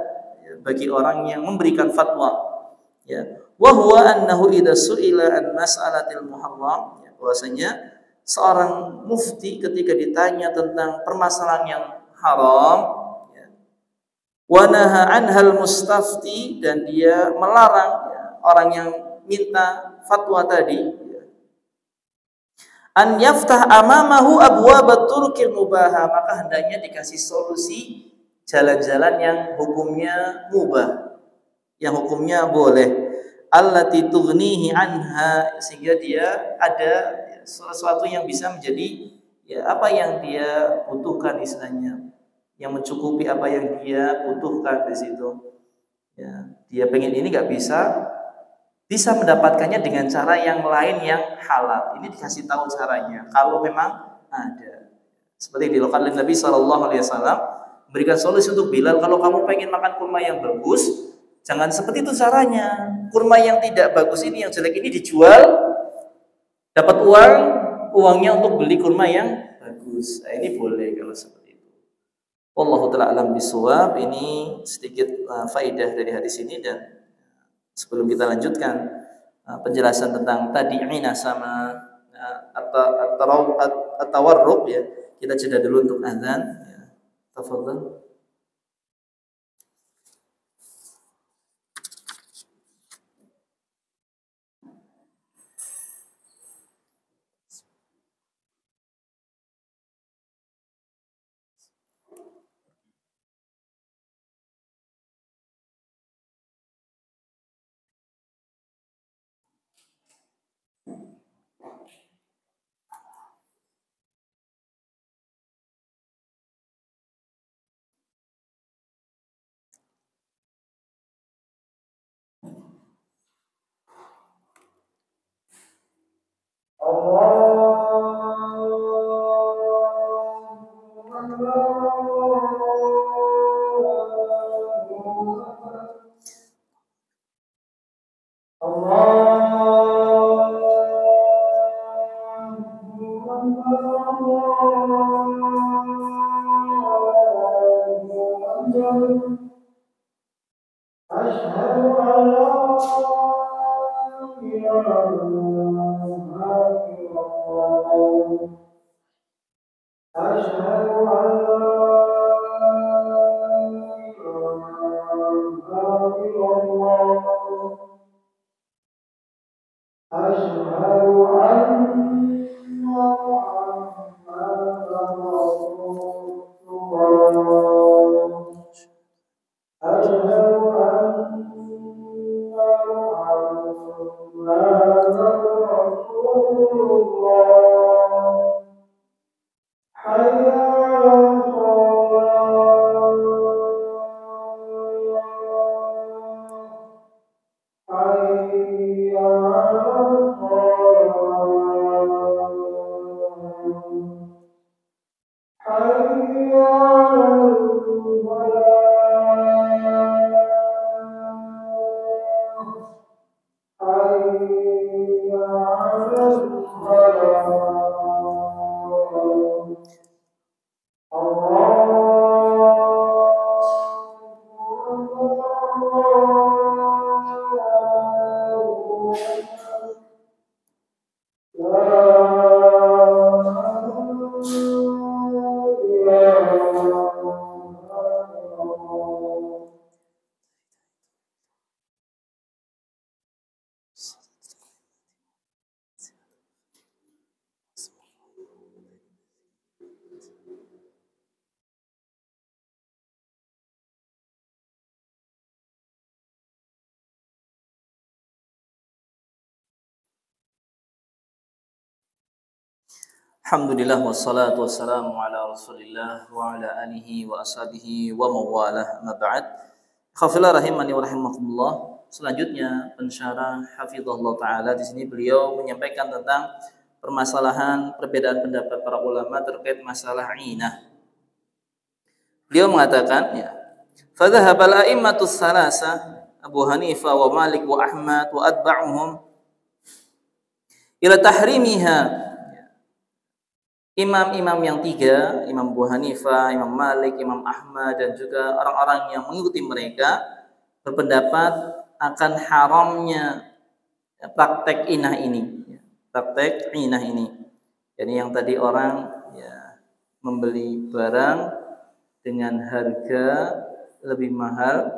ya, bagi orang yang memberikan fatwa ya. Wa huwa annahu idza su'ila an mas'alatil muharram ya, bahwasanya seorang mufti ketika ditanya tentang permasalahan yang haram, ya, wa naha anhal mustafti, dan dia melarang, ya, orang yang minta fatwa tadi, ya, an yaftah amamahu abwabat turqil mubaha, maka hendaknya dikasih solusi jalan-jalan yang hukumnya mubah, yang hukumnya boleh, allati tughnihi anha, sehingga dia ada sesuatu yang bisa menjadi, ya, apa yang dia butuhkan, istilahnya yang mencukupi apa yang dia butuhkan di situ. Ya, dia pengen ini nggak bisa mendapatkannya dengan cara yang lain yang halal. Ini dikasih tahu caranya kalau memang ada. Seperti dilakukan oleh Nabi SAW, memberikan solusi untuk Bilal, kalau kamu pengen makan kurma yang bagus, jangan seperti itu caranya. Kurma yang tidak bagus ini, yang jelek ini dijual, dapat uangnya untuk beli kurma yang bagus. Nah, ini boleh kalau seperti itu. Wallahu ta'ala alam bisawab. Ini sedikit faedah dari hadis ini, dan sebelum kita lanjutkan penjelasan tentang tadi'ina sama at-tawarruk, ya, kita jeda dulu untuk azan, ya. Tafadhal. Alhamdulillah wassalatu wassalamu ala Rasulillah wa ala alihi wa ashabihi wa mawalah, ma ba'd. Khafilah rahimani wa rahimakumullah. Selanjutnya pensyarah hafizahullah taala, di sini beliau menyampaikan tentang permasalahan perbedaan pendapat para ulama terkait masalah inah. Beliau mengatakan, ya, fa dhahabal a'immatus salasa Abu Hanifah wa Malik wa Ahmad wa atba'uhum ila tahrimiha. Imam-imam yang tiga, Imam Abu Hanifah, Imam Malik, Imam Ahmad, dan juga orang-orang yang mengikuti mereka berpendapat akan haramnya praktek inah ini, praktek inah ini. Yani yang tadi orang ya membeli barang dengan harga lebih mahal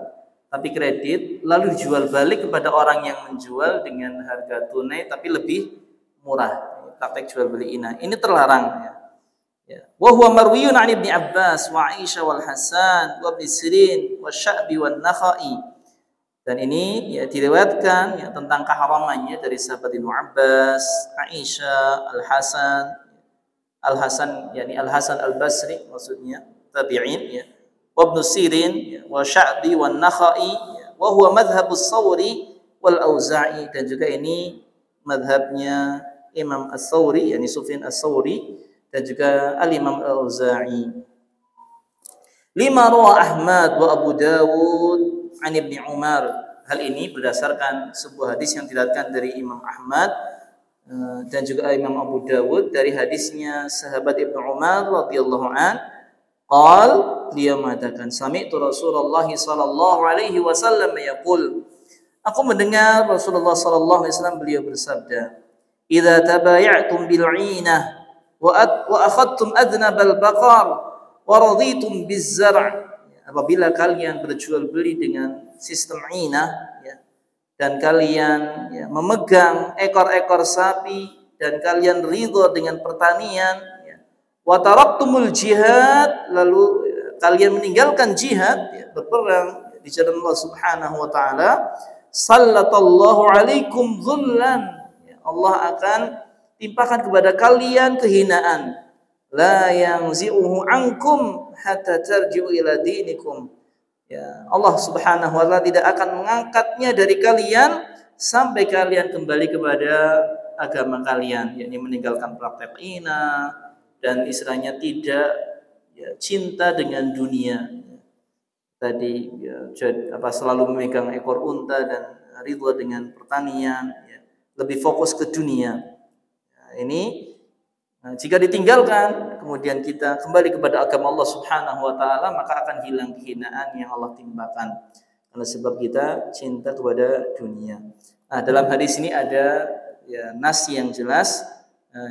tapi kredit, lalu dijual balik kepada orang yang menjual dengan harga tunai tapi lebih murah. Praktek jual beli ini terlarang ya. Ya. Wa huwa marwiyun 'an Ibnu Abbas wa Aisyah wal Hasan wa Ibnu Sirin wa Sya'bi wan Nakhai. Dan ini ya diriwayatkan ya tentang keharamannya dari sahabat Ibnu Abbas, Aisyah, Al-Hasan yakni Al-Hasan Al-Basri maksudnya tabi'in ya. Wa Ibnu Sirin ya, wa Sya'bi wan Nakhai ya. Wa huwa madhhabus Tsawri wal Auza'i, dan juga ini madhabnya Imam Ats-Tsawri yakni Sufyan Ats-Tsawri dan juga Al-Imam Al-Auza'i. Lima rawa Ahmad wa Abu Dawud an Ibnu Umar. Hal ini berdasarkan sebuah hadis yang diriwayatkan dari Imam Ahmad dan juga Imam Abu Dawud dari hadisnya sahabat Ibnu Umar radhiyallahu an. Qal, dia mengatakan, sami'tu Rasulullah sallallahu alaihi wasallam yaqul. Aku mendengar Rasulullah sallallahu alaihi wasallam beliau bersabda, "Idza tabaya'tum bil 'inah wa akhadtum adnabal baqar wa raditum biz-zar'." Apabila kalian berjual beli dengan sistem inah ya, dan kalian ya, memegang ekor-ekor sapi dan kalian ridho dengan pertanian ya, wa taraktumul jihad, lalu ya, kalian meninggalkan jihad ya, berperang di jalan Allah Subhanahu wa taala, sallallahu alaikum dhullan, ya, Allah akan timpakan kepada kalian kehinaan, la yanzi'uhu ankum hatta tarji'u ila dinikum. Ya, Allah Subhanahu wa taala tidak akan mengangkatnya dari kalian sampai kalian kembali kepada agama kalian, yakni meninggalkan praktek ina dan istilahnya tidak ya, cinta dengan dunia. Tadi ya, selalu memegang ekor unta dan ridho dengan pertanian, ya, lebih fokus ke dunia. Nah, ini jika ditinggalkan, kemudian kita kembali kepada agama Allah Subhanahu wa taala, maka akan hilang kehinaan yang Allah timpakan. Karena sebab kita cinta kepada dunia. Nah, dalam hadis ini ada ya nas yang jelas,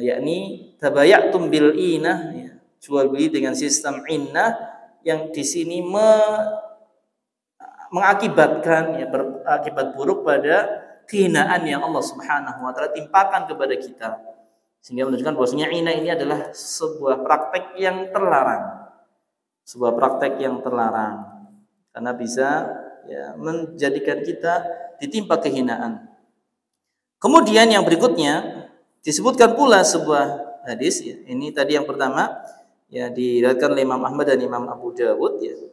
yakni tabaya'tum bil inah, ya, jual beli dengan sistem innah yang di sini mengakibatkan ya berakibat buruk pada kehinaan yang Allah Subhanahu wa taala timpakan kepada kita. Sehingga menunjukkan bahwasanya ina ini adalah sebuah praktek yang terlarang. Sebuah praktek yang terlarang. Karena bisa ya, menjadikan kita ditimpa kehinaan. Kemudian yang berikutnya disebutkan pula sebuah hadis ya. Ini tadi yang pertama ya diriwayatkan oleh Imam Ahmad dan Imam Abu Dawud ya.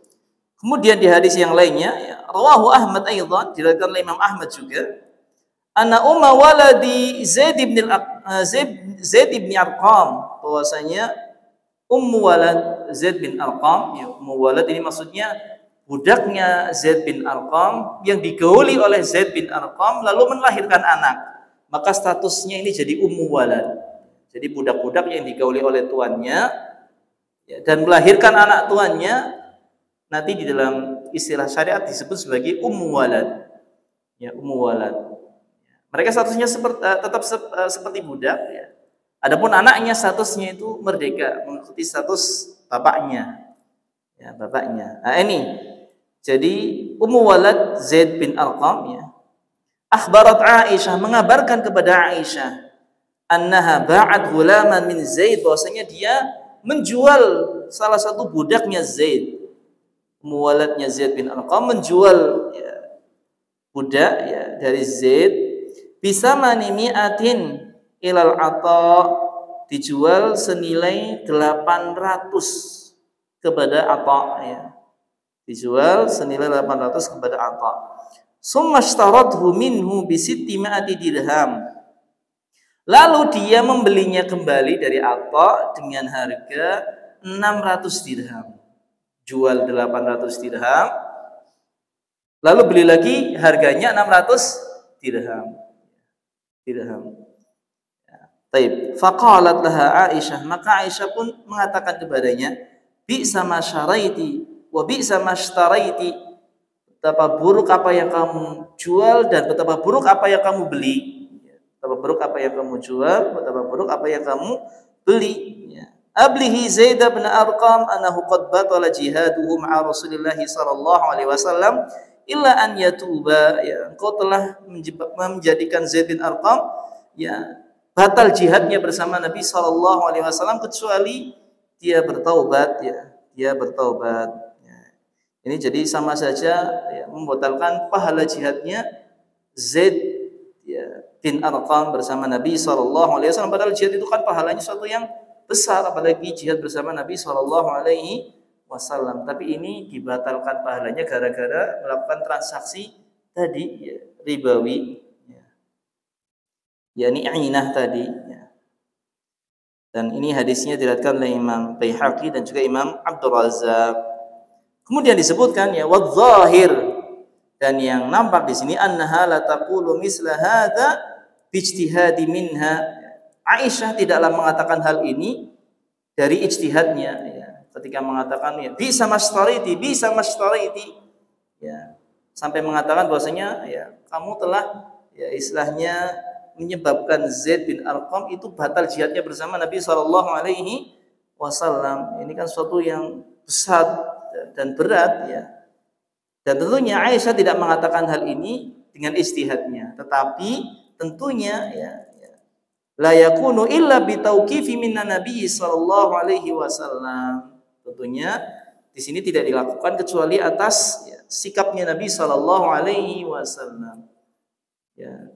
Kemudian di hadis yang lainnya ya, rawahu Ahmad aidan, diriwayatkan oleh Imam Ahmad juga. Ana umma waladi Zaid bin Arqam, bahwasanya ummu walad Zaid bin Arqam, ya, ummu walad ini maksudnya budaknya Zaid bin Arqam yang digauli oleh Zaid bin Arqam lalu melahirkan anak. Maka statusnya ini jadi ummu walad. Jadi budak-budak yang digauli oleh tuannya ya, dan melahirkan anak tuannya nanti di dalam istilah syariat disebut sebagai ummu walad. Ya, ummu walad. Mereka statusnya tetap seperti budak ya. Adapun anaknya statusnya itu merdeka, mengikuti status bapaknya. Ya, bapaknya. Nah, ini. Jadi Ummu Walad Zaid bin Arqam ya. Akhbarat Aisyah, mengabarkan kepada Aisyah, annaha ba'at ghulaman min Zaid, bahwasanya dia menjual salah satu budaknya Zaid. Ummu Waladnya Zaid bin Arqam menjual ya, budak ya dari Zaid bisa manimiatin ilal ata, dijual senilai 800 kepada Ata ya. Dijual senilai 800 kepada Ata. Summa ishtarathu minhu bi 600 dirham. Lalu dia membelinya kembali dari Ata dengan harga 600 dirham. Jual 800 dirham. Lalu beli lagi harganya 600 dirham. Taib. Faqalat laha Aisyah, maka Aisyah pun mengatakan kepadanya, bi'sa ma syaraiti wa bi'sa ma ishtaraiti. Betapa buruk apa yang kamu jual dan betapa buruk apa yang kamu beli. Betapa buruk apa yang kamu jual, betapa buruk apa yang kamu beli ya. Ablihi Zaid bin Arqam annahu qad batala jihaduhu ma'a Rasulillah sallallahu alaihi wasallam illa an yatuba ya. Engkau telah menjadikan Zaid bin Arqam ya batal jihadnya bersama Nabi sallallahu alaihi wasallam kecuali dia bertaubat ya. Dia bertaubat ya. Ini jadi sama saja ya, membatalkan pahala jihadnya Zaid ya, bin Arqam bersama Nabi sallallahu alaihi wasallam. Padahal jihad itu kan pahalanya suatu yang besar, apalagi jihad bersama Nabi sallallahu alaihi wasallam. Tapi ini dibatalkan pahalanya gara-gara melakukan transaksi tadi ya, ribawi ya. yakni ainah tadi ya. Dan ini hadisnya diriwayatkan oleh Imam Baihaqi dan juga Imam Abdul Razzaq. Kemudian disebutkan ya wadh-dhahir, dan yang nampak di sini annaha la taqulu misla hadza bijtihadi minha. Aisyah tidaklah mengatakan hal ini dari ijtihadnya ya. Ketika mengatakan ya bisa mastariti ya, sampai mengatakan bahwasanya ya kamu telah ya istilahnya menyebabkan Zaid bin Arqam itu batal jihadnya bersama Nabi sallallahu alaihi wasallam. Ini kan suatu yang besar dan berat ya. Dan tentunya Aisyah tidak mengatakan hal ini dengan ijtihadnya, tetapi tentunya ya la yakunu illa bitauqifi minna Nabi sallallahu alaihi wasallam. Tentunya di sini tidak dilakukan kecuali atas ya, sikapnya Nabi sallallahu alaihi wasallam. Ya.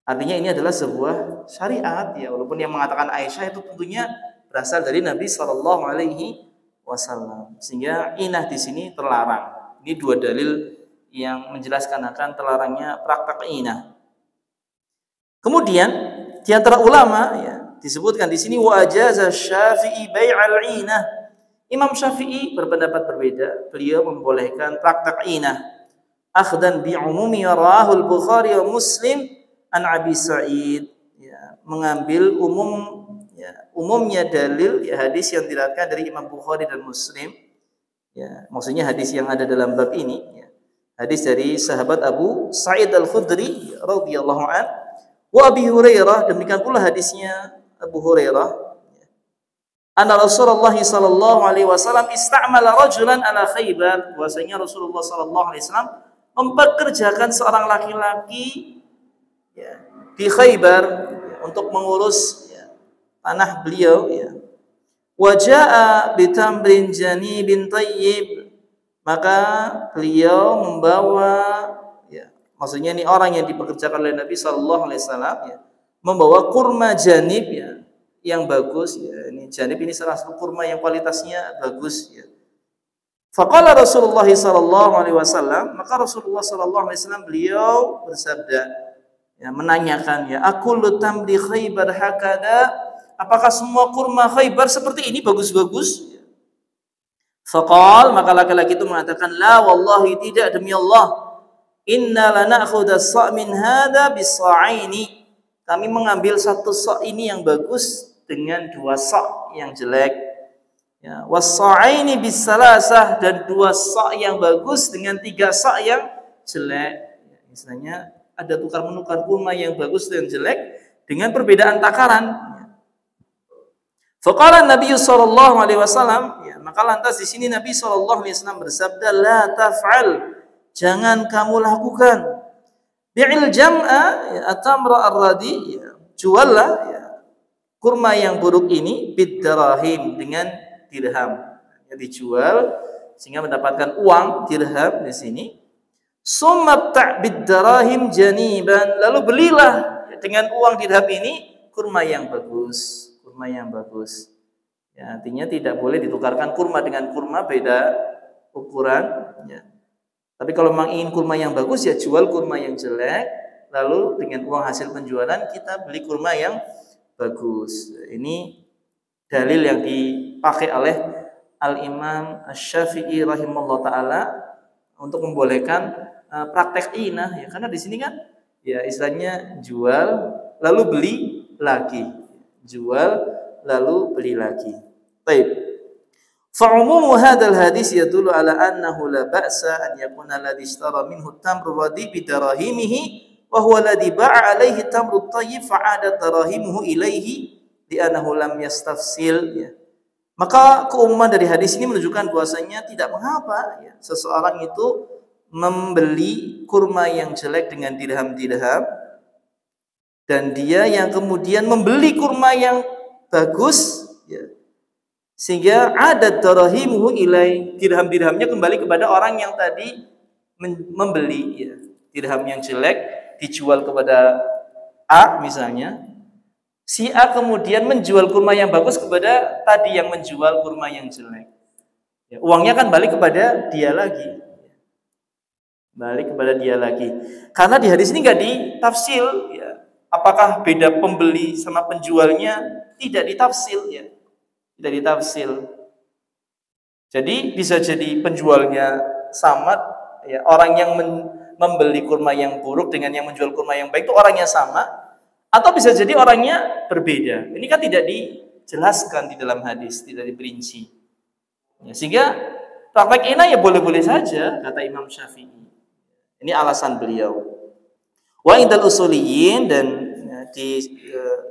Artinya ini adalah sebuah syariat ya, walaupun yang mengatakan Aisyah itu tentunya berasal dari Nabi sallallahu alaihi wasallam. Sehingga inah di sini terlarang. Ini dua dalil yang menjelaskan akan terlarangnya praktek inah. Kemudian di antara ulama ya disebutkan di sini wa ajaza Syafi'i bai'al inah. Imam Syafi'i berpendapat berbeda. Beliau membolehkan praktek inah. Akhdan bi umumi rawahu al-Bukhari wa Muslim an Abi Sa'id ya, mengambil umumnya dalil ya, hadis yang diriwayatkan dari Imam Bukhari dan Muslim ya, maksudnya hadis yang ada dalam bab ini ya. Hadis dari sahabat Abu Sa'id Al-Khudri radhiyallahu an wa Abi Hurairah, demikian pula hadisnya Abu Hurairah ya. Anna Rasulullah sallallahu alaihi wasallam istamala rajulan ala Khaybar, bahwasanya Rasulullah sallallahu alaihi wasallam mempekerjakan seorang laki-laki ya, di Khaybar ya, untuk mengurus ya, tanah beliau ya. Waja'a bitamrin janibin tayyib, maka beliau membawa ya, maksudnya ini orang yang dipekerjakan oleh Nabi sallallahu alaihi wasallam ya, membawa kurma janib ya, yang bagus ya. Ini janib ini salah satu kurma yang kualitasnya bagus ya. Faqala Rasulullah sallallahu alaihi wasallam, maka Rasulullah sallallahu alaihi wasallam beliau bersabda ya, menanyakan ya, aqulu tamri Khaybar hakada, apakah semua kurma Khaybar seperti ini bagus-bagus? Faqal, maka laki-laki itu mengatakan la wallahi, tidak, demi Allah, inna lana'khudha as-sa' min hadha bis-sa'aini, kami mengambil satu sa' ini yang bagus dengan dua sa' yang jelek ya, was-sa'aini bis-salasah, dan dua sa' yang bagus dengan tiga sa' yang jelek ya, misalnya ada tukar-menukar kurma yang bagus dan jelek dengan perbedaan takaran. Faqala Nabi sallallahu alaihi wasallam ya, maka lantas di sini Nabi sallallahu alaihi wasallam bersabda la taf'al, jangan kamu lakukan, bi'il jam'a ya, atamra ar-radi ya, juallah ya, kurma yang buruk ini bid-dirahim, dengan dirham ya, dijual sehingga mendapatkan uang dirham di sini. Summa bid-dirahim janiban, lalu belilah ya, dengan uang dirham ini kurma yang bagus. Kurma yang bagus ya, artinya tidak boleh ditukarkan kurma dengan kurma beda ukuran ya. Tapi kalau memang ingin kurma yang bagus ya jual kurma yang jelek, lalu dengan uang hasil penjualan kita beli kurma yang bagus. Ini dalil yang dipakai oleh Al-Imam Asy-Syafi'i rahimahullah taala untuk membolehkan praktek inah ya, karena di sini kan ya istilahnya jual lalu beli lagi, jual lalu beli lagi. Baik. Fa umumu hadzal hadis yadullu ala annahu la ba'sa an yakuna alladhi ishtara minhu at-tamru radi bi darahimihi wa huwa alladhi ba'a alaihi at-tamru at-tayyib fa 'adat darahimuhu ilaihi li'annahu lam yastafsil ya. Maka keumuman dari hadis ini menunjukkan bahwasanya tidak mengapa ya, seseorang itu membeli kurma yang jelek dengan dirham-dirham dan dia yang kemudian membeli kurma yang bagus ya, sehingga adat darahimuhu ilai, dirham-dirhamnya kembali kepada orang yang tadi membeli ya. Dirham yang jelek dijual kepada A misalnya, si A kemudian menjual kurma yang bagus kepada tadi yang menjual kurma yang jelek ya, uangnya kan balik kepada dia lagi, balik kepada dia lagi. Karena di hadis ini nggak ditafsil ya, apakah beda pembeli sama penjualnya, tidak ditafsil ya, tidak ditafsil. Jadi bisa jadi penjualnya sama ya, orang yang membeli kurma yang buruk dengan yang menjual kurma yang baik itu orangnya sama, atau bisa jadi orangnya berbeda. Ini kan tidak dijelaskan di dalam hadis, tidak diperinci ya, sehingga praktek ina ya boleh-boleh saja kata Imam Syafi'i. Ini alasan beliau. Wa indal usuliyin, dan ya, di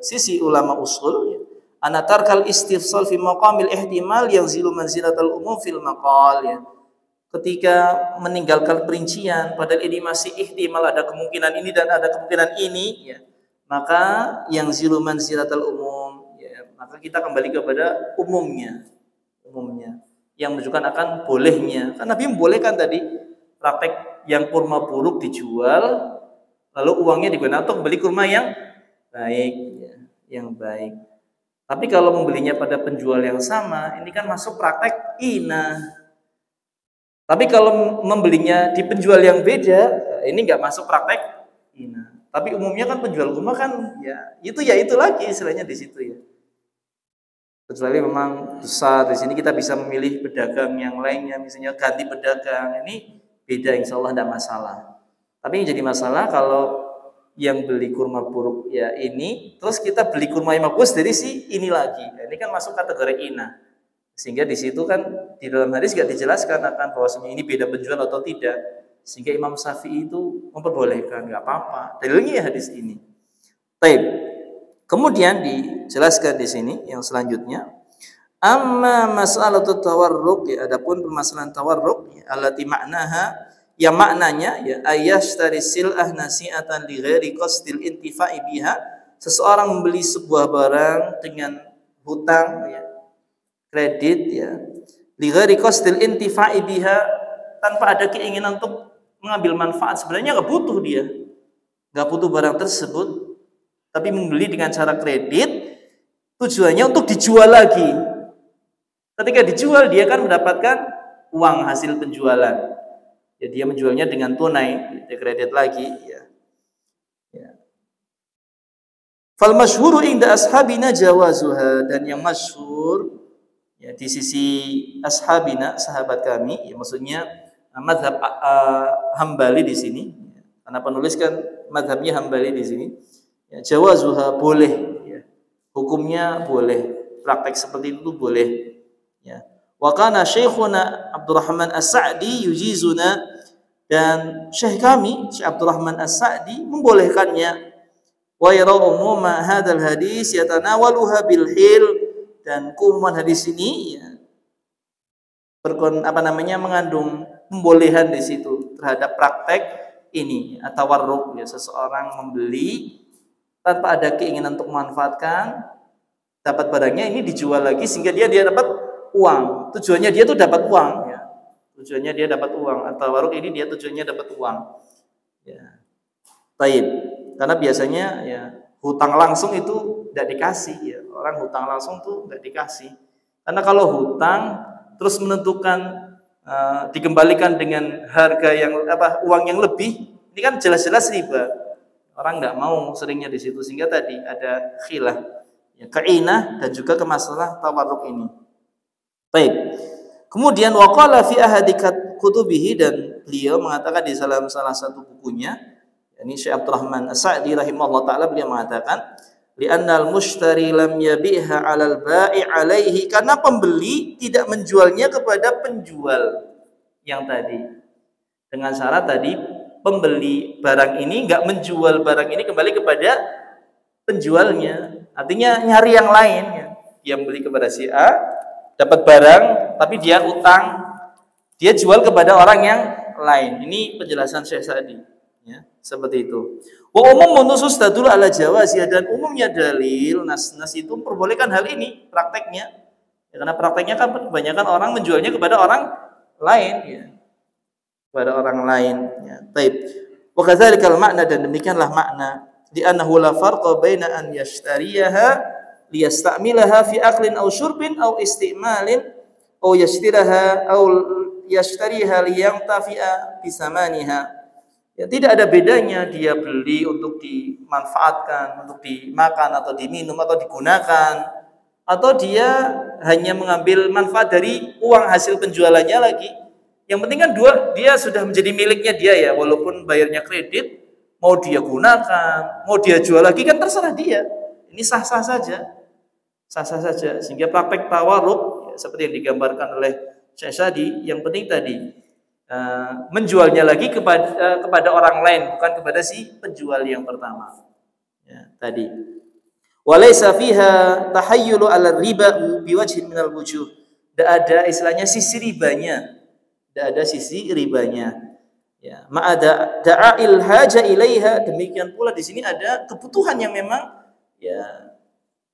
sisi ulama usul ya, ana tarkal istifsal fi maqamil ihtimal yanzilu manzilatal umum fil maqal ya. Ketika meninggalkan perincian padahal ini masih ihtimal, ada kemungkinan ini dan ada kemungkinan ini ya, maka yanzilu manzilatal umum ya, maka kita kembali kepada umumnya yang menunjukkan akan bolehnya. Karena Nabi membolehkan tadi praktek yang kurma buruk dijual lalu uangnya digunakan untuk beli kurma yang baik ya, yang baik. Tapi kalau membelinya pada penjual yang sama, ini kan masuk praktek ina. Tapi kalau membelinya di penjual yang beda, ini nggak masuk praktek ina. Tapi umumnya kan penjual kurma kan ya itu lagi istilahnya di situ ya. Kecuali memang besar, di sini kita bisa memilih pedagang yang lainnya, misalnya ganti pedagang, ini beda, insya Allah tidak masalah. Tapi yang jadi masalah kalau yang beli kurma buruk ya ini, terus kita beli kurma yang bagus dari si ini lagi, ini kan masuk kategori ina. Sehingga di situ kan di dalam hadis tidak dijelaskan akan bahwasanya ini beda penjual atau tidak, sehingga Imam Syafi'i itu memperbolehkan, nggak apa-apa. Dalilnya ya hadis ini. Baik. Kemudian dijelaskan di sini yang selanjutnya, amma mas'alatut tawarruk ya, adapun permasalahan tawarruk ya, allati maknaha, yang maknanya ya ayashtari sil'ah nasi'atan li ghairi qasdil intifa'i biha, seseorang membeli sebuah barang dengan hutang ya, kredit ya, li ghairi qasdil intifa'i biha, tanpa ada keinginan untuk mengambil manfaat. Sebenarnya nggak butuh dia, nggak butuh barang tersebut, tapi membeli dengan cara kredit, tujuannya untuk dijual lagi. Ketika dijual dia kan mendapatkan uang hasil penjualan. Ya, dia menjualnya dengan tunai, dia kredit lagi ya. Ya. Fal masyhuru inda ashabina jawazuha, dan yang masyhur ya di sisi ashabina, sahabat kami, ya maksudnya mazhab Hambali di sini. Karena penulis kan mazhabnya Hambali di sini. Ya, jawazuha boleh ya. Hukumnya boleh, praktek seperti itu boleh ya. Wa kana syekhuna Abdurrahman As-Sa'di yujizuna, dan syekh kami Syekh Abdurrahman As-Sa'di membolehkannya. Wa yara umuma hadzal hadis yatanawaluha bil hil, dan keumuman hadis ini ya mengandung pembolehan di situ terhadap praktek ini atau tawarruk ya, seseorang membeli tanpa ada keinginan untuk memanfaatkan, dapat barangnya ini dijual lagi sehingga dia dapat uang. Tujuannya dia tuh dapat uang ya. Tujuannya dia dapat uang, atau warung ini dia tujuannya dapat uang. Ya. Baik. Karena biasanya ya hutang langsung itu tidak dikasih ya. Orang hutang langsung tuh tidak dikasih. Karena kalau hutang terus menentukan dikembalikan dengan harga yang uang yang lebih, ini kan jelas-jelas riba. Orang nggak mau seringnya di situ, sehingga tadi ada khilaf ya, keinah dan juga ke masalah tawarruk ini. Baik. Kemudian waqala fi ahadi kutubihi, dan beliau mengatakan di salah satu bukunya, yakni Syekh Abdurrahman As-Sa'di rahimahullah taala, beliau mengatakan li'annal mushtari lam yabi'ha 'alal ba'i 'alaihi, karena pembeli tidak menjualnya kepada penjual yang tadi. Dengan syarat tadi pembeli barang ini enggak menjual barang ini kembali kepada penjualnya. Artinya nyari yang lain ya. Dia beli kepada si A, dapat barang tapi dia utang, dia jual kepada orang yang lain. Ini penjelasan Syekh Sa'di ya, seperti itu. Wa umum nusus tadul ala jawaziyah, dan umumnya dalil nas-nas itu memperbolehkan hal ini prakteknya. Ya, karena prakteknya kan kebanyakan orang menjualnya kepada orang lain ya. Kepada orang lain ya. Baik. Wa kadzalikal makna, dan demikianlah makna di annahu la farqa baina an yashtariyaha liyasta'milaha fi aklin aw syurbin aw isti'malin aw yashtiraha aw yashtariha liyantafi'a bisamaniha. Ya, tidak ada bedanya dia beli untuk dimanfaatkan, untuk dimakan atau diminum atau digunakan, atau dia hanya mengambil manfaat dari uang hasil penjualannya lagi. Yang penting kan dia sudah menjadi miliknya dia ya, walaupun bayarnya kredit, mau dia gunakan, mau dia jual lagi kan terserah dia. Ini sah-sah saja. Sah-sah saja. Sehingga praktek tawarruk ya, seperti yang digambarkan oleh Syekh Sa'di, yang penting tadi menjualnya lagi kepada orang lain, bukan kepada si penjual yang pertama. Ya, tadi. Walaysa fiha tahayyulu 'ala riba biwajhin minal wujuh. Tidak ada istilahnya sisi ribanya. Tidak ada sisi ribanya. Ya, ma'ada da'il haja ilaiha, demikian pula di sini ada kebutuhan yang memang ya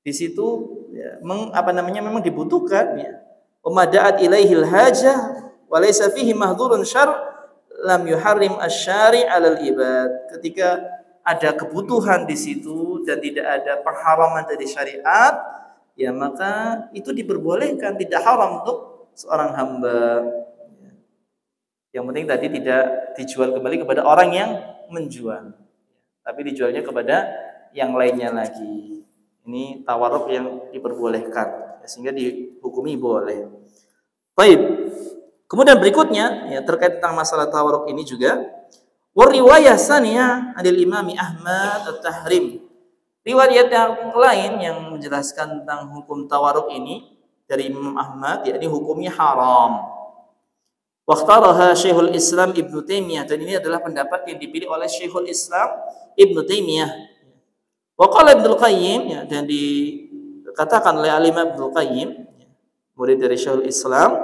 di situ ya, memang dibutuhkan ya. Umada'at ilaihil hajah walaysa fihi mahdhurun syar' lam yuharrim asy-syari' 'alal ibad. Ketika ada kebutuhan di situ dan tidak ada pengharaman dari syariat, ya maka itu diperbolehkan, tidak haram untuk seorang hamba. Yang penting tadi tidak dijual kembali kepada orang yang menjual, tapi dijualnya kepada yang lainnya lagi. Ini tawarruk yang diperbolehkan, sehingga dihukumi boleh. Baik. Kemudian berikutnya ya, terkait tentang masalah tawarruk ini juga, wa riwayah saniyah adil Imam Ahmad at-tahrim. Riwayat yang lain yang menjelaskan tentang hukum tawarruk ini dari Imam Ahmad, yakni hukumnya haram. Waqtaraha Syekhul Islam Ibnu Taimiyah, dan ini adalah pendapat yang dipilih oleh Syekhul Islam Ibnu Taimiyah. Wa qala Ibnu Qayyim, ya, dan dikatakan oleh Al-Imam Ibnu Qayyim, ya, murid dari Syekhul Islam,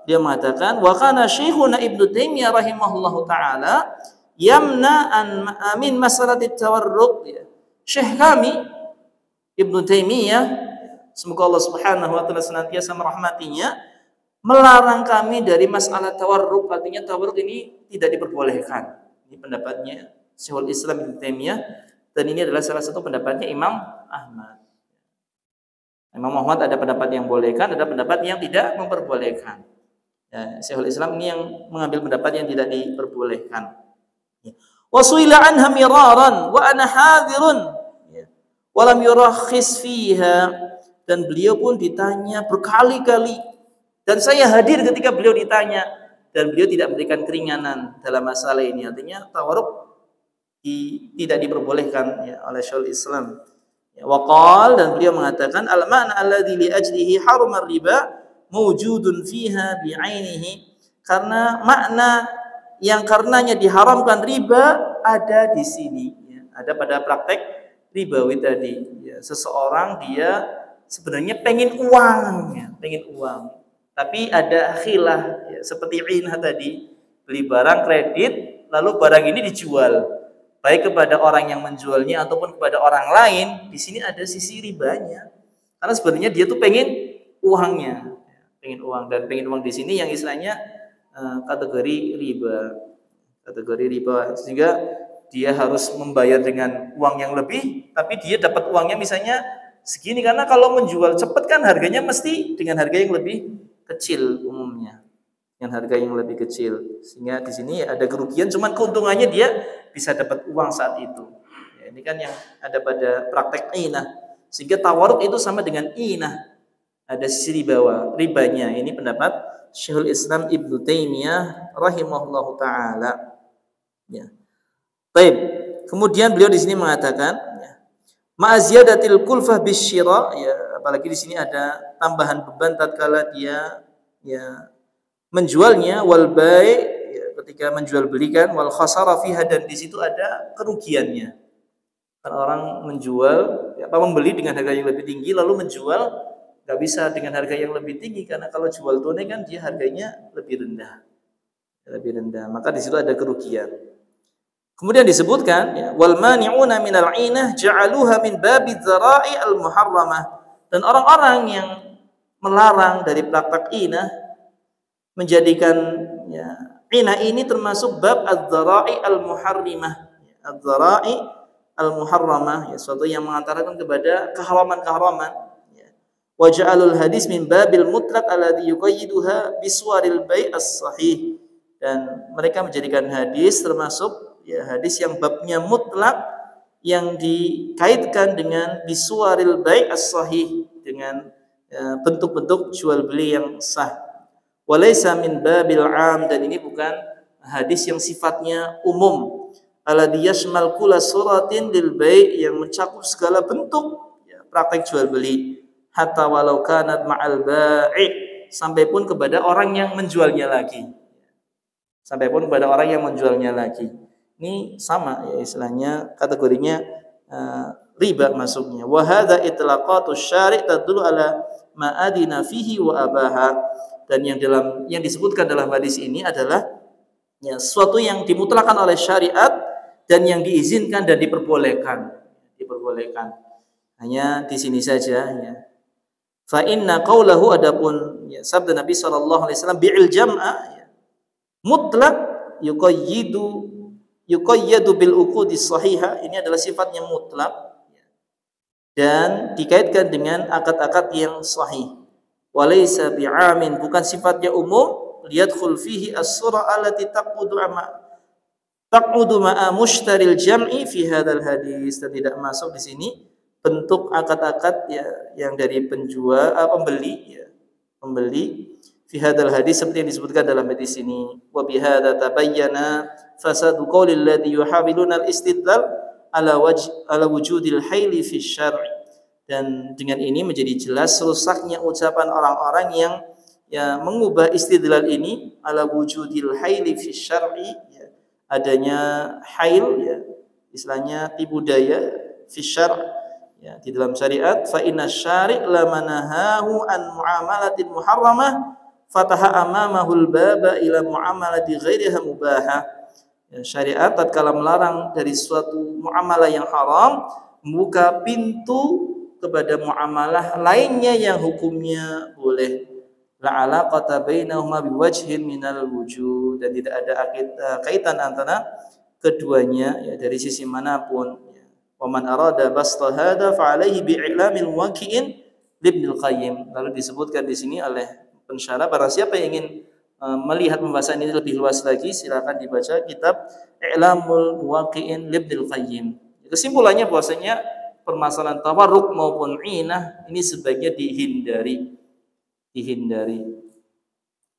dia mengatakan wa kana Syekhuna Ibnu Taimiyah rahimahullahu taala yamna an min masalati tawarruk. Ya. Syekh kami Ibnu Taimiyah, semoga Allah Subhanahu wa taala senantiasa merahmatinya, melarang kami dari masalah tawarruk. Artinya tawarruk ini tidak diperbolehkan. Ini pendapatnya Syekhul Islam Ibnu Taimiyah, dan ini adalah salah satu pendapatnya Imam Ahmad. Imam Ahmad ada pendapat yang bolehkan, ada pendapat yang tidak memperbolehkan. Ya, Syekhul Islam ini yang mengambil pendapat yang tidak diperbolehkan. Wasuila anha miraran wa ana hadirun wa lam yurakhis fiha, dan beliau pun ditanya berkali-kali dan saya hadir ketika beliau ditanya, dan beliau tidak memberikan keringanan dalam masalah ini. Artinya tawarruk tidak diperbolehkan ya, oleh Syekhul Islam. Ya, waqal, dan beliau mengatakan al-ma'na alladzi li ajlihi harama riba mawjudun fiha bi'ainihi, karena makna yang karenanya diharamkan riba ada di sini ya, ada pada praktek ribawi tadi ya. Seseorang dia sebenarnya pengen uang ya, pengen uang, tapi ada khilah ya, seperti inah tadi, beli barang kredit lalu barang ini dijual baik kepada orang yang menjualnya ataupun kepada orang lain. Di sini ada sisi ribanya, karena sebenarnya dia tuh pengen uangnya, pengen uang, dan pengen uang di sini yang istilahnya kategori riba, sehingga dia harus membayar dengan uang yang lebih, tapi dia dapat uangnya misalnya segini, karena kalau menjual cepat kan harganya mesti dengan harga yang lebih kecil umumnya, dengan harga yang lebih kecil, sehingga di sini ada kerugian, cuman keuntungannya dia bisa dapat uang saat itu. Ya, ini kan yang ada pada praktek inah, sehingga tawarruk itu sama dengan inah, ada sisi ribanya. Ini pendapat Syekhul Islam Ibnu Taimiyah rahimahullahu taala. Ya. Baik. Kemudian beliau di sini mengatakan ya, ma'aziyadatil kulfah bisyira, ya, apalagi di sini ada tambahan beban tatkala dia ya menjualnya, wal bai', ya, ketika menjual belikan, wal khasara fiha, dan di situ ada kerugiannya. Karena orang menjual ya, membeli dengan harga yang lebih tinggi lalu menjual nggak bisa dengan harga yang lebih tinggi, karena kalau jual tunai kan dia harganya lebih rendah, maka di situ ada kerugian. Kemudian disebutkan ya, wal mani'una minal 'inah ja'aluha min babi dzara'i al muharramah, dan orang-orang yang melarang dari praktek inah menjadikan ya, inah ini termasuk bab adzara'i al muharrimah, adzara'i al muharramah, ya, suatu yang mengantarkan kepada keharaman-keharaman. Wa ja'alul hadis min babil mutlaq alladhi yuqayyiduha biswaril bai' as-sahih, dan mereka menjadikan hadis termasuk ya, hadis yang babnya mutlak yang dikaitkan dengan biswaril bai' as-sahih, dengan ya, bentuk-bentuk jual beli yang sah. Walaysa min babil 'am, dan ini bukan hadis yang sifatnya umum, alladhi yashmal kulla suratin lil bai', yang mencakup segala bentuk ya, praktek jual beli, hatta walau kanat ma'al ba'i, sampai pun kepada orang yang menjualnya lagi. Ini sama ya, istilahnya kategorinya riba masuknya. Wa hadza itlaqatu syari' tadullu ala ma adina fihi wa abaha, dan yang disebutkan dalam hadis ini adalah ya, sesuatu yang dimutlakan oleh syariat dan yang diizinkan dan diperbolehkan. Hanya di sini saja ya. Fa inna qaulahu, adapun ya, sabda Nabi sallallahu alaihi wasallam bi'il jam'a ya, mutlaq yuqayyadu bil uqudi sahiha, ini adalah sifatnya mutlak ya, dan dikaitkan dengan akad-akad yang sahih. Walaysa bi'amin, bukan sifatnya umum, liyadkhul fihi as-sura allati taqudu ma'a mushtaril jam'i fi hadzal hadis, dan tidak masuk di sini bentuk akad-akad ya, yang dari pembeli fi hadzal hadis seperti yang disebutkan dalam hadis ini. Wa bi hadza tabayyana fasadu qaulil ladzi yuhawiluna al-istidlal ala wujudil haili fi syar'i, dan dengan ini menjadi jelas rusaknya ucapan orang-orang yang ya, mengubah istidlal ini ala wujudil haili fi syar'i ya, adanya hail ya, istilahnya tipu daya fi syar' ya, di dalam syariat. Fa inna syari' la manahahu an muamalatin muharramah fataha amamahul baba ila muamalati ghairiha mubahah. Ya, syariat tatkala melarang dari suatu muamalah yang haram, membuka pintu kepada muamalah lainnya yang hukumnya boleh. La alaqata bainahuma biwajhin minal wujuh, dan tidak ada kaitan antara keduanya ya, dari sisi manapun. Wa man arada basta hada fa alaihi bi'lamil waqi'in Ibnu Qayyim. Lalu disebutkan di sini oleh pensyarah, barang siapa yang ingin melihat pembahasan ini lebih luas lagi, silakan dibaca kitab I'lamul Waqi'in Ibnu Qayyim. Kesimpulannya bahwasanya permasalahan tawarruk maupun inah ini sebaiknya dihindari.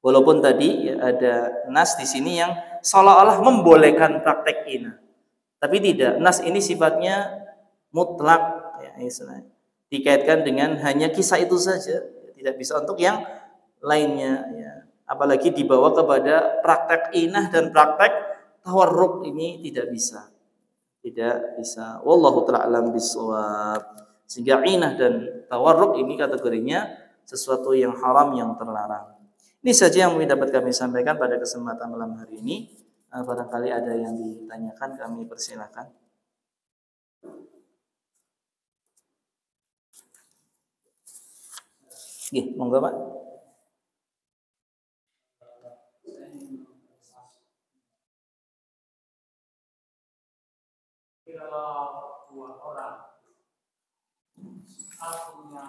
Walaupun tadi ya, ada nas di sini yang seolah-olah membolehkan praktek inah. Tapi tidak, nas ini sifatnya mutlak ya, istilahnya. Dikaitkan dengan hanya kisah itu saja, tidak bisa untuk yang lainnya ya. Apalagi dibawa kepada praktek inah dan praktek tawarruk, ini tidak bisa. Wallahu ta'ala alam bissawab. Sehingga inah dan tawarruk ini kategorinya sesuatu yang haram, yang terlarang. Ini saja yang dapat kami sampaikan pada kesempatan malam hari ini. Barangkali ada yang ditanyakan, kami persilakan. Monggo Pak. Kalau dua orang punya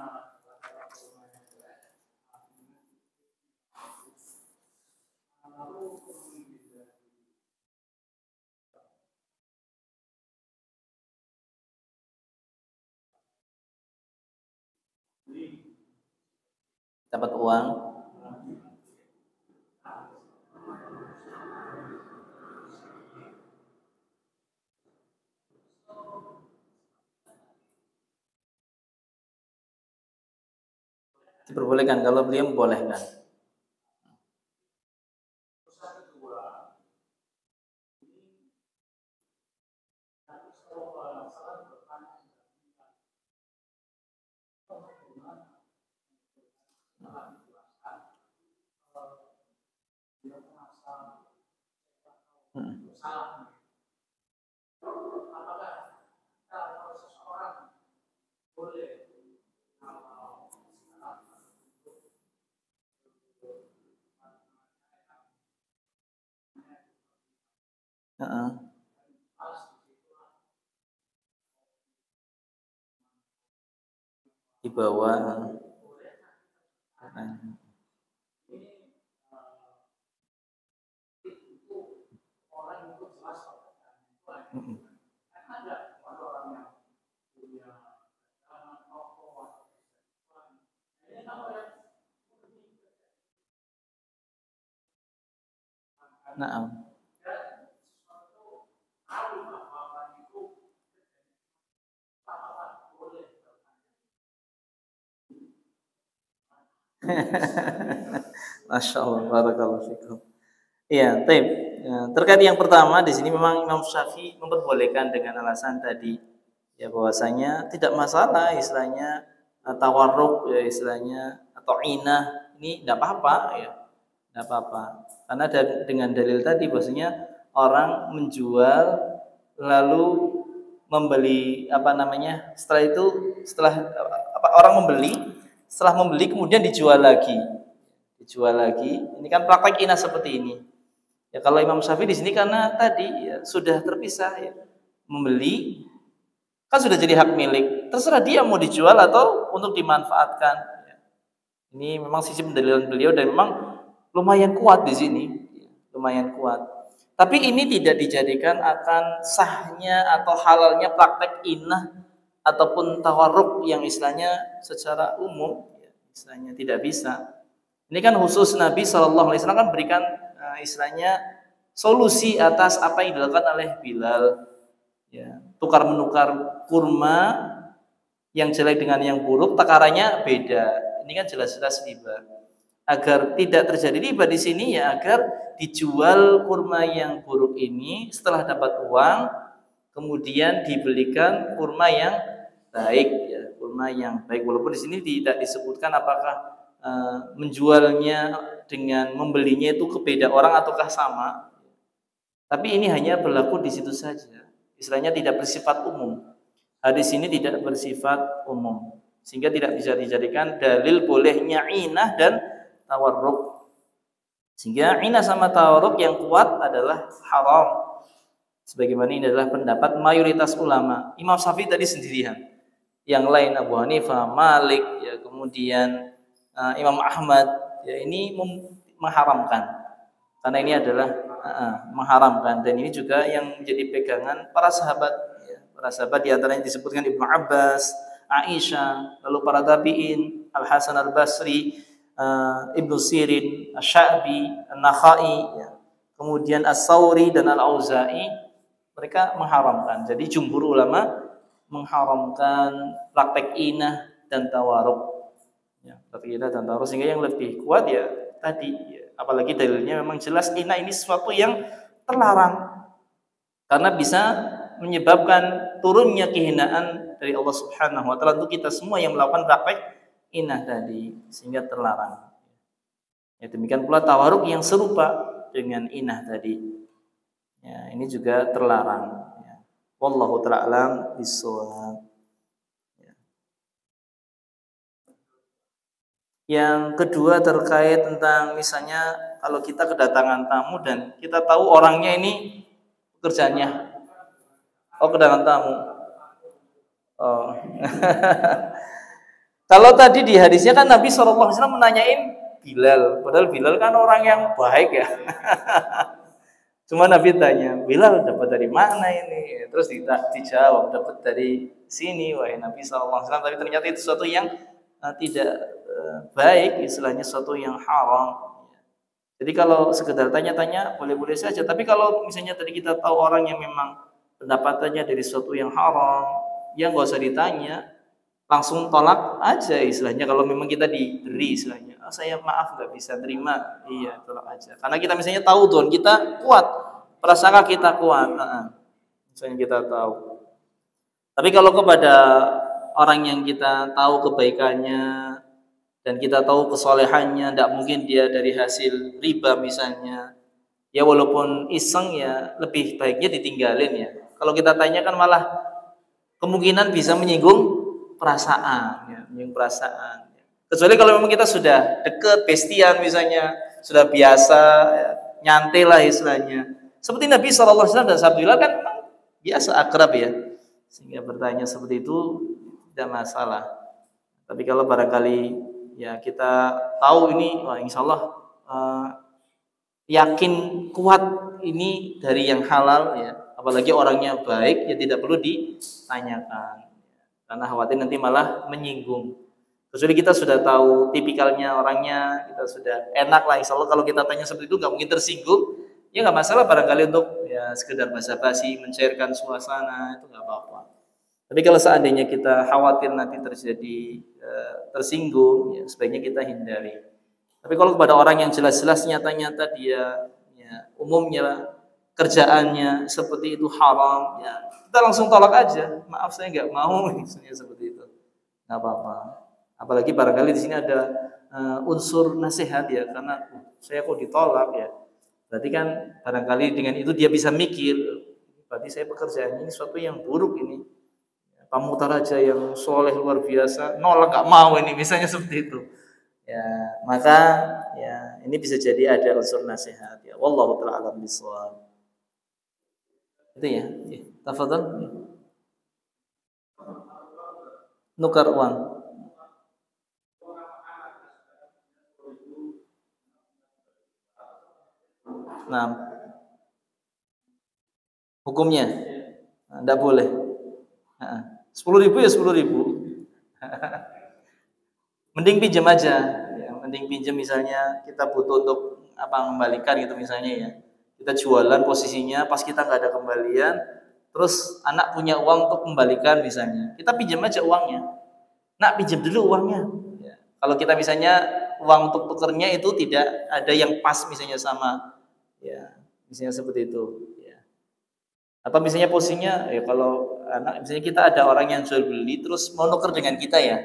dapat uang, diperbolehkan kalau beliau membolehkan. Hmm. Heeh. Di bawah. Mm-mm. Nah, Masya Allah, barakallahu fikum. Iya, taib. Ya, terkait yang pertama di sini memang Imam Syafi'i memperbolehkan dengan alasan tadi ya bahwasanya tidak masalah istilahnya tawarruk ya istilahnya atau inah ini tidak apa-apa ya, tidak apa-apa. Karena dengan dalil tadi bahwasanya orang menjual lalu membeli apa namanya setelah itu setelah apa, orang membeli setelah membeli kemudian dijual lagi ini kan praktek inah seperti ini. Ya kalau Imam Syafi'i di sini karena tadi ya, sudah terpisah ya. Membeli kan sudah jadi hak milik. Terserah dia mau dijual atau untuk dimanfaatkan. Ya. Ini memang sisi pendalilan beliau dan memang lumayan kuat di sini. Lumayan kuat. Tapi ini tidak dijadikan akan sahnya atau halalnya praktek inah ataupun tawarruk yang istilahnya secara umum ya, istilahnya tidak bisa. Ini kan khusus Nabi Shallallahu Alaihi Wasallam kan berikan istilahnya solusi atas apa yang dilakukan oleh Bilal, ya, tukar menukar kurma yang jelek dengan yang buruk, takarannya beda. Ini kan jelas-jelas riba. Agar tidak terjadi riba di sini ya agar dijual kurma yang buruk ini setelah dapat uang, kemudian dibelikan kurma yang baik, ya, kurma yang baik. Walaupun di sini tidak disebutkan apakah menjualnya dengan membelinya itu ke beda orang ataukah sama. Tapi ini hanya berlaku di situ saja. Istilahnya tidak bersifat umum. Hadis ini tidak bersifat umum. Sehingga tidak bisa dijadikan dalil bolehnya inah dan tawarruk. Sehingga inah sama tawarruk yang kuat adalah haram. Sebagaimana ini adalah pendapat mayoritas ulama. Imam Syafi'i tadi sendirian. Yang lain Abu Hanifah, Malik, ya, kemudian Imam Ahmad, ya, ini mengharamkan. Karena ini adalah mengharamkan dan ini juga yang menjadi pegangan para sahabat, ya. Para sahabat diantaranya disebutkan Ibnu Abbas, Aisyah, lalu para tabi'in, Al Hasan Al Basri, Ibnu Sirin, Asy-Sya'bi, An-Nakhai, ya. Kemudian As-Sauri dan Al-Auza'i, mereka mengharamkan. Jadi jumhur ulama mengharamkan praktek inah dan tawaruk, ya, praktek inah dan tawaruk, sehingga yang lebih kuat ya tadi, ya, apalagi dalilnya memang jelas inah ini sesuatu yang terlarang karena bisa menyebabkan turunnya kehinaan dari Allah Subhanahu wa taala untuk kita semua yang melakukan praktek inah tadi, sehingga terlarang. Ya, demikian pula tawaruk yang serupa dengan inah tadi. Ya, ini juga terlarang. Ya. Wallahu ta'ala alam bishawab. Ya. Yang kedua terkait tentang misalnya kalau kita kedatangan tamu dan kita tahu orangnya ini pekerjaannya, kedatangan tamu. Oh. Kalau tadi di hadisnya kan Nabi SAW menanyain Bilal, padahal Bilal kan orang yang baik ya. Cuma Nabi tanya, Bilal dapat dari mana ini? Terus dijawab, dapat dari sini, wahai Nabi SAW. Tapi ternyata itu sesuatu yang tidak baik, istilahnya sesuatu yang haram. Jadi kalau sekedar tanya-tanya, boleh-boleh saja. Tapi kalau misalnya tadi kita tahu orang yang memang pendapatannya dari sesuatu yang haram, ya nggak usah ditanya, langsung tolak aja istilahnya. Kalau memang kita diberi istilahnya, saya maaf nggak bisa terima, iya tolak aja. Karena kita misalnya tahu Tuhan kita kuat, prasangka kita kuat, misalnya kita tahu. Tapi kalau kepada orang yang kita tahu kebaikannya dan kita tahu kesolehannya, tidak mungkin dia dari hasil riba misalnya, Ya walaupun iseng ya lebih baiknya ditinggalin ya. Kalau kita tanya kan malah kemungkinan bisa menyinggung perasaan, ya, menyinggung perasaan. Kecuali kalau memang kita sudah deket, bestian misalnya, sudah biasa, ya, nyantai lah istilahnya. Seperti Nabi SAW dan Sabdullah kan memang biasa akrab ya, sehingga bertanya seperti itu tidak masalah. Tapi kalau barangkali ya kita tahu ini, wah insya Allah yakin kuat ini dari yang halal ya, apalagi orangnya baik ya tidak perlu ditanyakan karena khawatir nanti malah menyinggung. Kecuali kita sudah tahu tipikalnya orangnya, kita sudah enak lah insya Allah kalau kita tanya seperti itu nggak mungkin tersinggung, ya nggak masalah barangkali untuk ya sekedar basa-basi mencairkan suasana itu nggak apa-apa. Tapi kalau seandainya kita khawatir nanti terjadi tersinggung, ya sebaiknya kita hindari. Tapi kalau kepada orang yang jelas-jelas nyata-nyata dia ya, umumnya kerjaannya seperti itu haram, ya kita langsung tolak aja. Maaf saya nggak mau misalnya seperti itu, nggak apa-apa. Apalagi barangkali di sini ada unsur nasihat ya, karena saya kok ditolak ya. Berarti kan barangkali dengan itu dia bisa mikir, berarti saya pekerjaannya ini sesuatu yang buruk ini. Pamutar aja yang soleh luar biasa, nolak nggak mau ini, misalnya seperti itu. Ya maka ya ini bisa jadi ada unsur nasihat ya. Wallahu ta'ala alam bishawab. Itu ya. Tafadhal. Nukar uang. Nah, hukumnya tidak boleh. 10.000 ya 10.000. Mending pinjam aja, ya, mending pinjam misalnya kita butuh untuk apa mengembalikan gitu misalnya ya. Kita jualan posisinya pas kita nggak ada kembalian, terus anak punya uang untuk kembalikan misalnya, kita pinjam aja uangnya. Nak pinjam dulu uangnya. Ya. Kalau kita misalnya uang untuk tukernya itu tidak ada yang pas misalnya sama, ya misalnya seperti itu. Ya. Atau misalnya posisinya, ya kalau anak misalnya kita ada orang yang jual beli terus mau nuker dengan kita ya.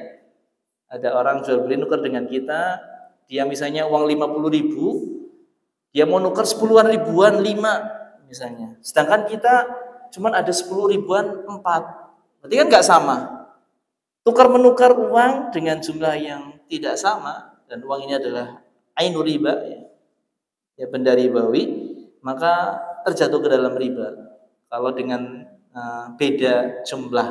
Ada orang jual beli nuker dengan kita, dia misalnya uang 50.000, dia mau nuker 10-an ribuan 5 misalnya. Sedangkan kita cuman ada 10 ribuan 4. Berarti kan nggak sama. Tukar menukar uang dengan jumlah yang tidak sama dan uang ini adalah ainur riba ya benda ribawi, maka terjatuh ke dalam riba. Kalau dengan beda jumlah.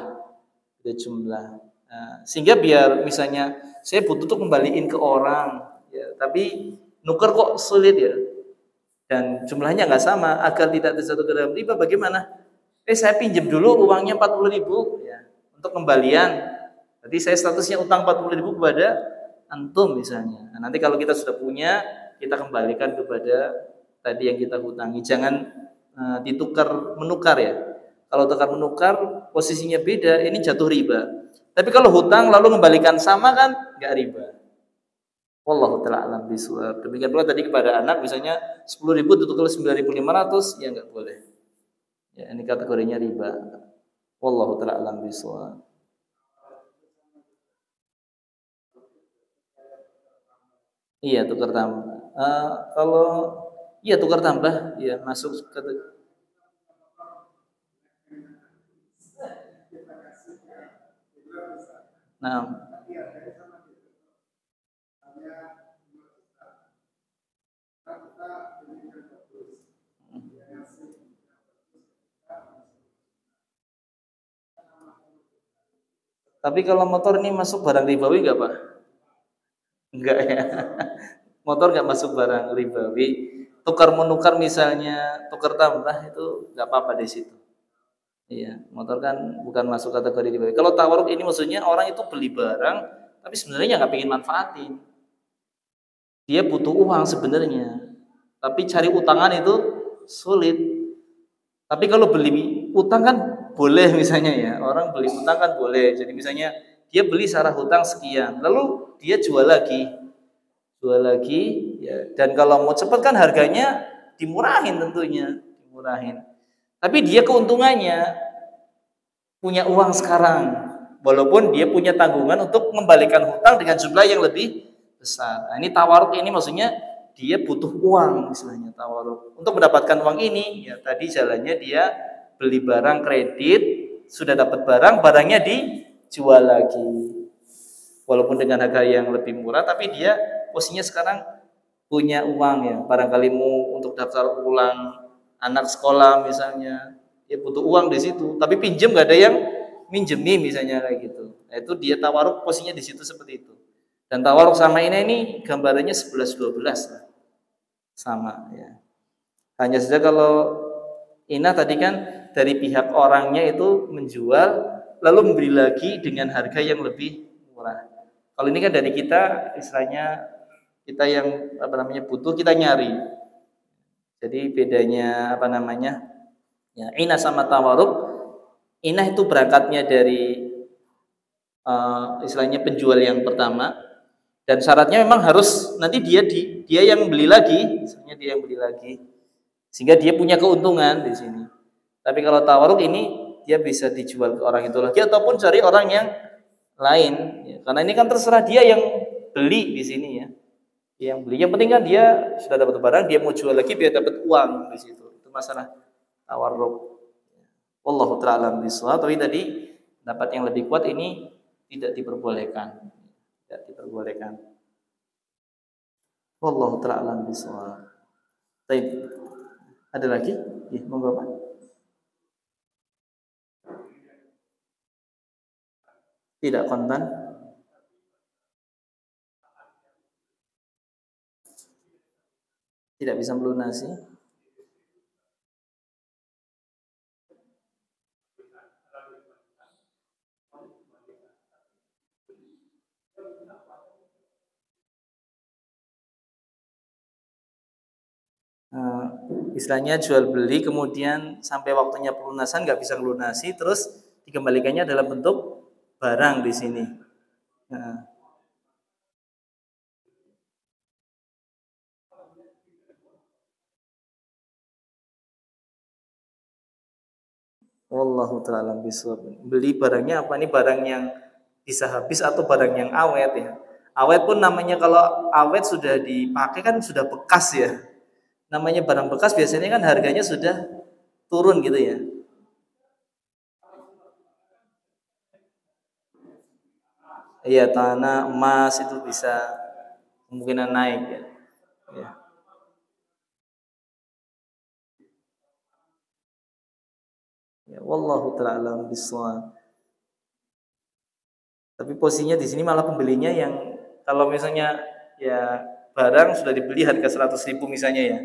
Sehingga biar misalnya saya butuh untuk kembaliin ke orang ya, tapi nuker kok sulit ya dan jumlahnya nggak sama, agar tidak terjatuh ke dalam riba bagaimana? Saya pinjam dulu uangnya 40.000 ya, untuk kembalian, jadi saya statusnya utang 40.000 kepada antum misalnya. Nah, nanti kalau kita sudah punya, kita kembalikan kepada tadi yang kita hutangi, jangan ditukar menukar ya. Kalau tukar menukar posisinya beda, ini jatuh riba. Tapi kalau hutang lalu mengembalikan sama kan nggak riba. Wallahu ta'ala alam bishawab. Demikian pula tadi kepada anak misalnya 10.000 ditukar 9.500 ya nggak boleh. Ya ini kategorinya riba. Wallahu ta'ala alam bishawab. Iya tukar tambah. Kalau iya tukar tambah ya masuk ke. Nah, tapi kalau motor ini masuk barang ribawi nggak Pak? Enggak ya. Motor nggak masuk barang ribawi. Tukar menukar misalnya tukar tambah itu nggak apa-apa di situ. Iya, motor kan bukan masuk kategori ribawi. Kalau tawaruk ini maksudnya orang itu beli barang tapi sebenarnya nggak pengen manfaatin. Dia butuh uang sebenarnya, tapi cari utangan itu sulit. Tapi kalau beli utang kan boleh misalnya ya, orang beli utang kan boleh. Jadi misalnya dia beli secara hutang sekian, lalu dia jual lagi ya. Dan kalau mau cepat kan harganya dimurahin tentunya, dimurahin. Tapi dia keuntungannya punya uang sekarang, walaupun dia punya tanggungan untuk mengembalikan hutang dengan jumlah yang lebih besar. Nah, ini tawaruk ini maksudnya dia butuh uang misalnya tawaruk. Untuk mendapatkan uang ini, ya tadi jalannya dia beli barang kredit, sudah dapat barang, barangnya dijual lagi. Walaupun dengan harga yang lebih murah, tapi dia posisinya sekarang punya uang ya. Barangkali mau untuk daftar ulang anak sekolah misalnya, dia butuh uang di situ. Tapi pinjam nggak ada yang minjemi misalnya kayak gitu. Nah, itu dia tawaruk posisinya di situ seperti itu. Dan tawaruk sama ini gambarannya 11-12 lah. Sama ya. Hanya saja kalau Ina tadi kan dari pihak orangnya itu menjual lalu membeli lagi dengan harga yang lebih murah. Kalau ini kan dari kita istilahnya kita yang butuh kita nyari. Jadi bedanya ya Ina sama tawaruk. Ina itu berangkatnya dari istilahnya penjual yang pertama dan syaratnya memang harus nanti dia yang beli lagi, misalnya dia yang beli lagi sehingga dia punya keuntungan di sini. Tapi kalau tawaruk ini dia bisa dijual ke orang itu lagi ataupun cari orang yang lain ya. Karena ini kan terserah dia yang beli di sini ya. Yang beli yang penting kan dia sudah dapat barang, dia mau jual lagi biar dapat uang di situ. Itu masalah tawaruk. Wallahu ta'ala bishawab. Tapi tadi dapat yang lebih kuat ini tidak diperbolehkan. Tidak diperbolehkan. Wallahu ta'ala bishawab. Baik. Ada lagi? Ya, monggo Pak. Tidak kontan. Tidak bisa melunasi. Istilahnya jual beli kemudian sampai waktunya pelunasan nggak bisa melunasi terus dikembalikannya dalam bentuk barang di sini. Wallahu ta'ala bishawab. Beli barangnya apa? Ini barang yang bisa habis atau barang yang awet ya. Awet pun namanya kalau awet sudah dipakai kan sudah bekas ya. Namanya barang bekas biasanya kan harganya sudah turun gitu ya. Iya, tanah, emas itu bisa kemungkinan naik ya. Ya. Ya, wallahu ta'ala bishawab. Tapi posisinya di sini malah pembelinya yang kalau misalnya ya barang sudah dibeli harga 100.000 misalnya ya.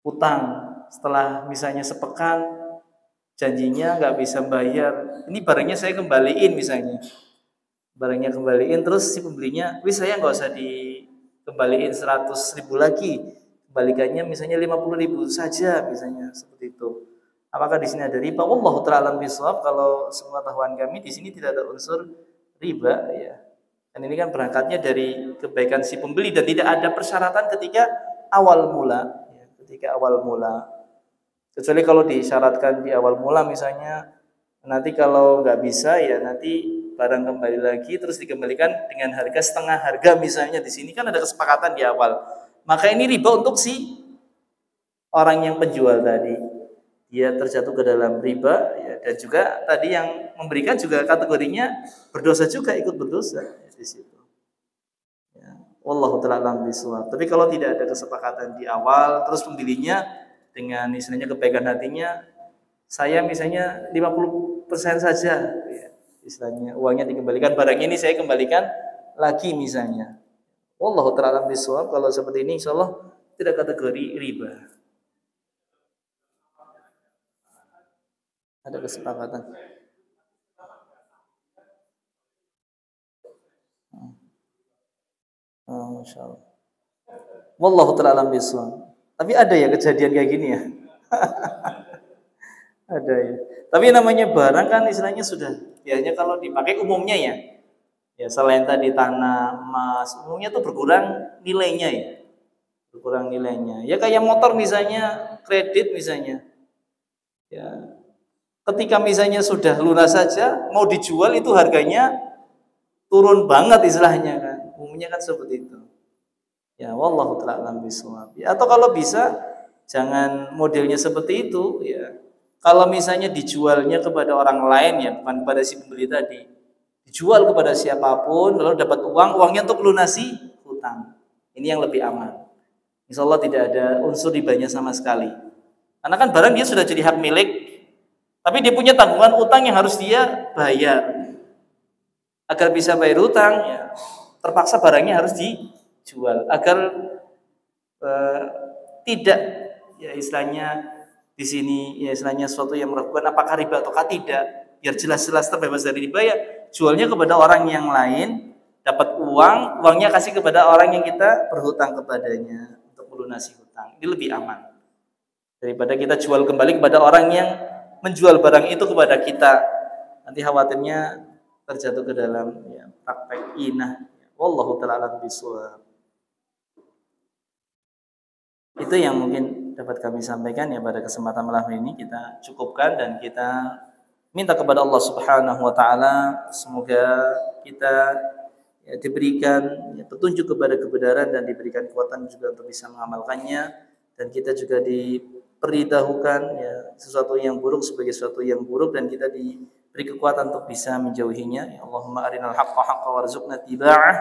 Utang setelah misalnya sepekan janjinya nggak bisa bayar. Ini barangnya saya kembaliin misalnya. Barangnya kembaliin terus si pembelinya, "Wih, saya nggak usah dikembaliin 100.000 lagi. Kembalikannya misalnya 50.000 saja misalnya seperti itu." Apakah di sini ada riba? Wallahu ta'ala bishawab. Kalau sepengetahuan kami di sini tidak ada unsur riba ya. Dan ini kan berangkatnya dari kebaikan si pembeli dan tidak ada persyaratan ketika awal mula ya, ketika awal mula. Kecuali kalau disyaratkan di awal mula misalnya nanti kalau nggak bisa ya nanti barang kembali lagi terus dikembalikan dengan harga setengah harga misalnya di sini kan ada kesepakatan di awal. Maka ini riba untuk si orang yang penjual tadi. Dia terjatuh ke dalam riba ya, dan juga tadi yang memberikan juga kategorinya berdosa juga ikut berdosa ya, di situ. Ya, wallahu ta'ala bishawab. Tapi kalau tidak ada kesepakatan di awal terus pembelinya dengan istilahnya kebaikan hatinya saya misalnya 50% saja ya, istilahnya uangnya dikembalikan, barang ini saya kembalikan lagi misalnya. Wallahu ta'ala bishawab. Kalau seperti ini insyaallah tidak kategori riba. Ada kesepakatan. Masya Allah. Wallahu ta'ala bishawab. Tapi ada ya kejadian kayak gini ya. Ada ya. Tapi namanya barang kan istilahnya sudah biasanya kalau dipakai umumnya ya. Ya selain tadi tanah, emas, umumnya tuh berkurang nilainya ya. Berkurang nilainya. Ya kayak motor misalnya, kredit misalnya. Ya. Ketika misalnya sudah lunas saja, mau dijual itu harganya turun banget istilahnya kan. Umumnya kan seperti itu. Ya, wallahu taala alam bisawab. Ya, atau kalau bisa jangan modelnya seperti itu ya. Kalau misalnya dijualnya kepada orang lain ya, bukan kepada si pembeli tadi. Dijual kepada siapapun lalu dapat uang, uangnya untuk lunasi hutang. Ini yang lebih aman. Insya Allah tidak ada unsur ribanya sama sekali. Karena kan barang dia sudah jadi hak milik, tapi dia punya tanggungan utang yang harus dia bayar. Agar bisa bayar hutang, ya, terpaksa barangnya harus dijual. Agar tidak, ya istilahnya di sini, ya istilahnya sesuatu yang meragukan apakah riba ataukah tidak. Biar jelas-jelas terbebas dari riba ya, jualnya kepada orang yang lain, dapat uang, uangnya kasih kepada orang yang kita berhutang kepadanya untuk melunasi hutang. Ini lebih aman daripada kita jual kembali kepada orang yang menjual barang itu kepada kita. Nanti khawatirnya terjatuh ke dalam ya, praktek inah. Wallahu ta'ala a'lam bishawab. Itu yang mungkin dapat kami sampaikan ya pada kesempatan malam ini. Kita cukupkan dan kita minta kepada Allah Subhanahu wa taala semoga kita ya, diberikan ya, petunjuk kepada kebenaran dan diberikan kekuatan juga untuk bisa mengamalkannya, dan kita juga diberitahukan ya, sesuatu yang buruk sebagai sesuatu yang buruk, dan kita diberi kekuatan untuk bisa menjauhinya. Ya Allahumma arinal haqqa haqqa warzuqna tiba'ah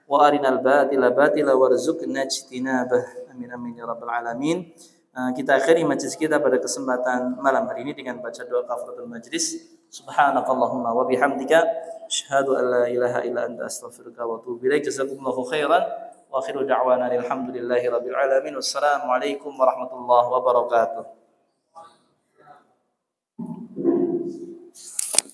wa arinal batila batila warzuqna ijtinabah. Amin amin ya rabbal alamin. Kita akhiri majlis kita pada kesempatan malam hari ini dengan baca doa kafaratul majlis. Subhanakallahumma wa bihamdika asyhadu an la ilaha illa anta astaghfiruka wa atubu ilaik. Jazakumullahu khairan wa akhiru da'wana alhamdulillahi rabbil alamin. Wassalamu alaikum warahmatullahi wabarakatuh.